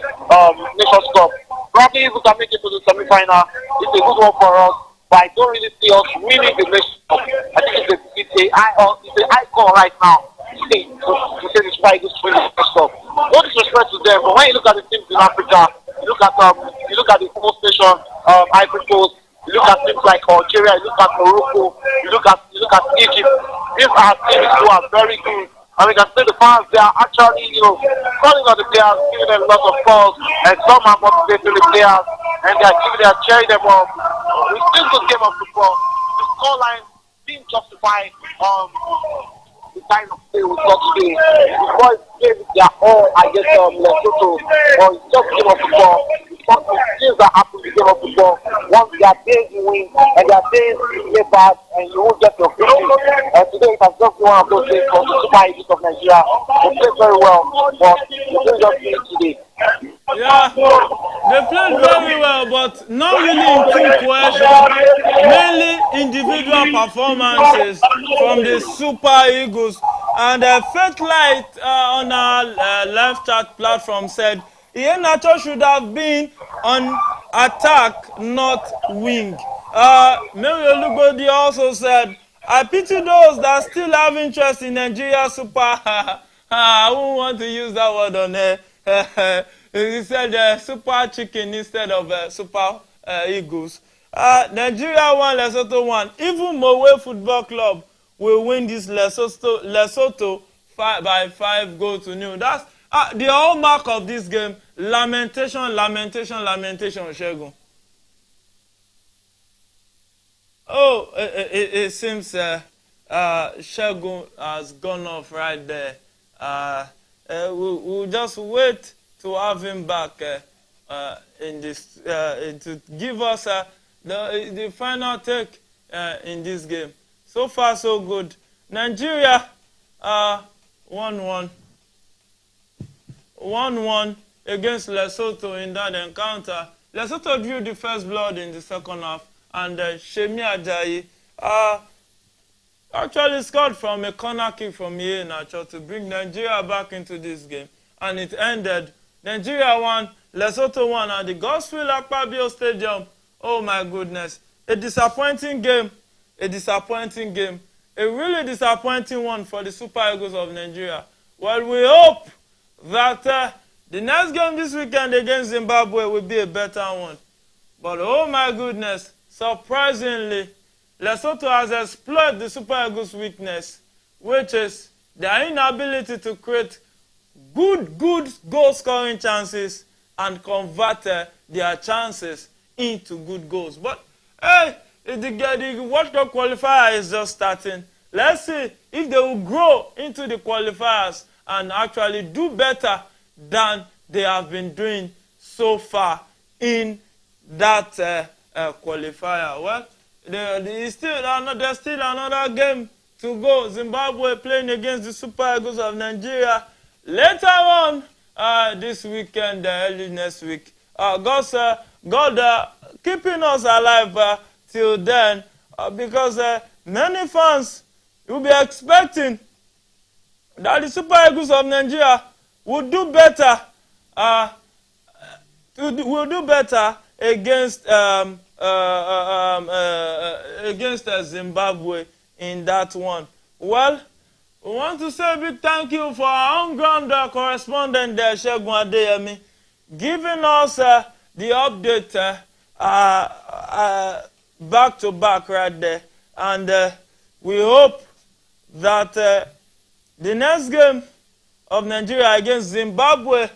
Nations Cup. Probably if we can make it to the semi-final, it's a good one for us. But I don't really see us winning the Nations Cup. I think it's a high call right now to say the Super Eagles win the Nations Cup. No disrespect to them, but when you look at the teams in Africa, you look at the host nation, Ivory Coast, you look at teams like Algeria, you look at Morocco, you look at Egypt. These are teams who are very good. And we can see the fans, they are actually, calling on the players, giving them lots of calls, and some are motivating the players, and they are cheering them up. It's still a good game of football. The scoreline didn't justify the kind of play we got today. The boys played their all against Lesotho, but it's just a game of football. Something things that happen in the game of football. Once they are days you win, and they are days you play bad, and you won't get your victory. And today it has just been one of those days for the Super Eagles of Nigeria. They played very well, but they didn't just win today. Yeah, they played very well, but not really in team cohesion. Mainly individual performances from the Super Eagles. And Faith Light on our live chat platform said, Iheanacho should have been on attack, not wing. Mary Olugodi also said, I pity those that still have interest in Nigeria Super. I wouldn't want to use that word on there. He said Super Chicken instead of Super Eagles. Nigeria won, Lesotho won. Even Mowe Football Club will win this Lesotho by 5-0. That's the hallmark of this game. Lamentation, Shegun. Oh, it seems Shegun has gone off right there. We'll just wait to have him back in this to give us the final take in this game. So far, so good. Nigeria 1-1 against Lesotho in that encounter. Lesotho drew the first blood in the second half, and Shemi Ajayi actually scored from a corner kick from Iheanacho to bring Nigeria back into this game. And it ended Nigeria 1, Lesotho 1 at the Godswill Akpabio Stadium. Oh my goodness. A disappointing game. A really disappointing one for the Super Eagles of Nigeria. Well, we hope that the next game this weekend against Zimbabwe will be a better one. But oh my goodness, surprisingly, Lesotho has exploited the Super Eagles' weakness, which is their inability to create good goal-scoring chances and convert their chances into good goals. But hey, the World Cup qualifier is just starting. Let's see if they will grow into the qualifiers and actually do better than they have been doing so far in that qualifier. Well, there's still another game to go. Zimbabwe playing against the Super Eagles of Nigeria. Later on, this weekend, early next week. God keeping us alive till then, because many fans will be expecting that the Super Eagles of Nigeria will do better. Will do better against Zimbabwe in that one. Well, we want to say a big thank you for our on-ground correspondent, Segun Adeyemi, giving us the update back to back right there. And we hope that the next game of Nigeria against Zimbabwe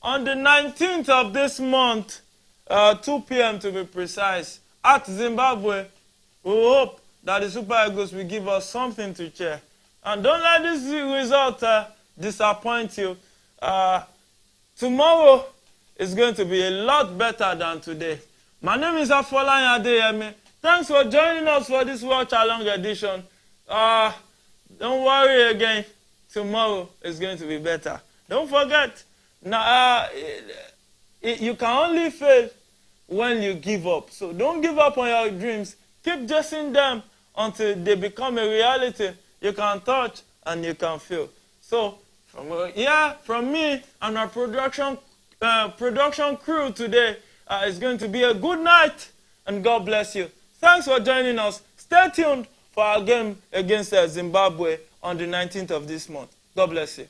on the 19th of this month, 2 p.m. to be precise, at Zimbabwe, we hope that the Super Eagles will give us something to cheer. And don't let this result disappoint you. Tomorrow is going to be a lot better than today. My name is Afolayan Adeyemi. Thanks for joining us for this Watch Along edition. Don't worry again. Tomorrow is going to be better. Don't forget, now, you can only fail when you give up. So don't give up on your dreams. Keep chasing them until they become a reality you can touch and you can feel. So from me and our production crew today, it's going to be a good night, and God bless you. Thanks for joining us. Stay tuned for our game against Zimbabwe on the 19th of this month. God bless you.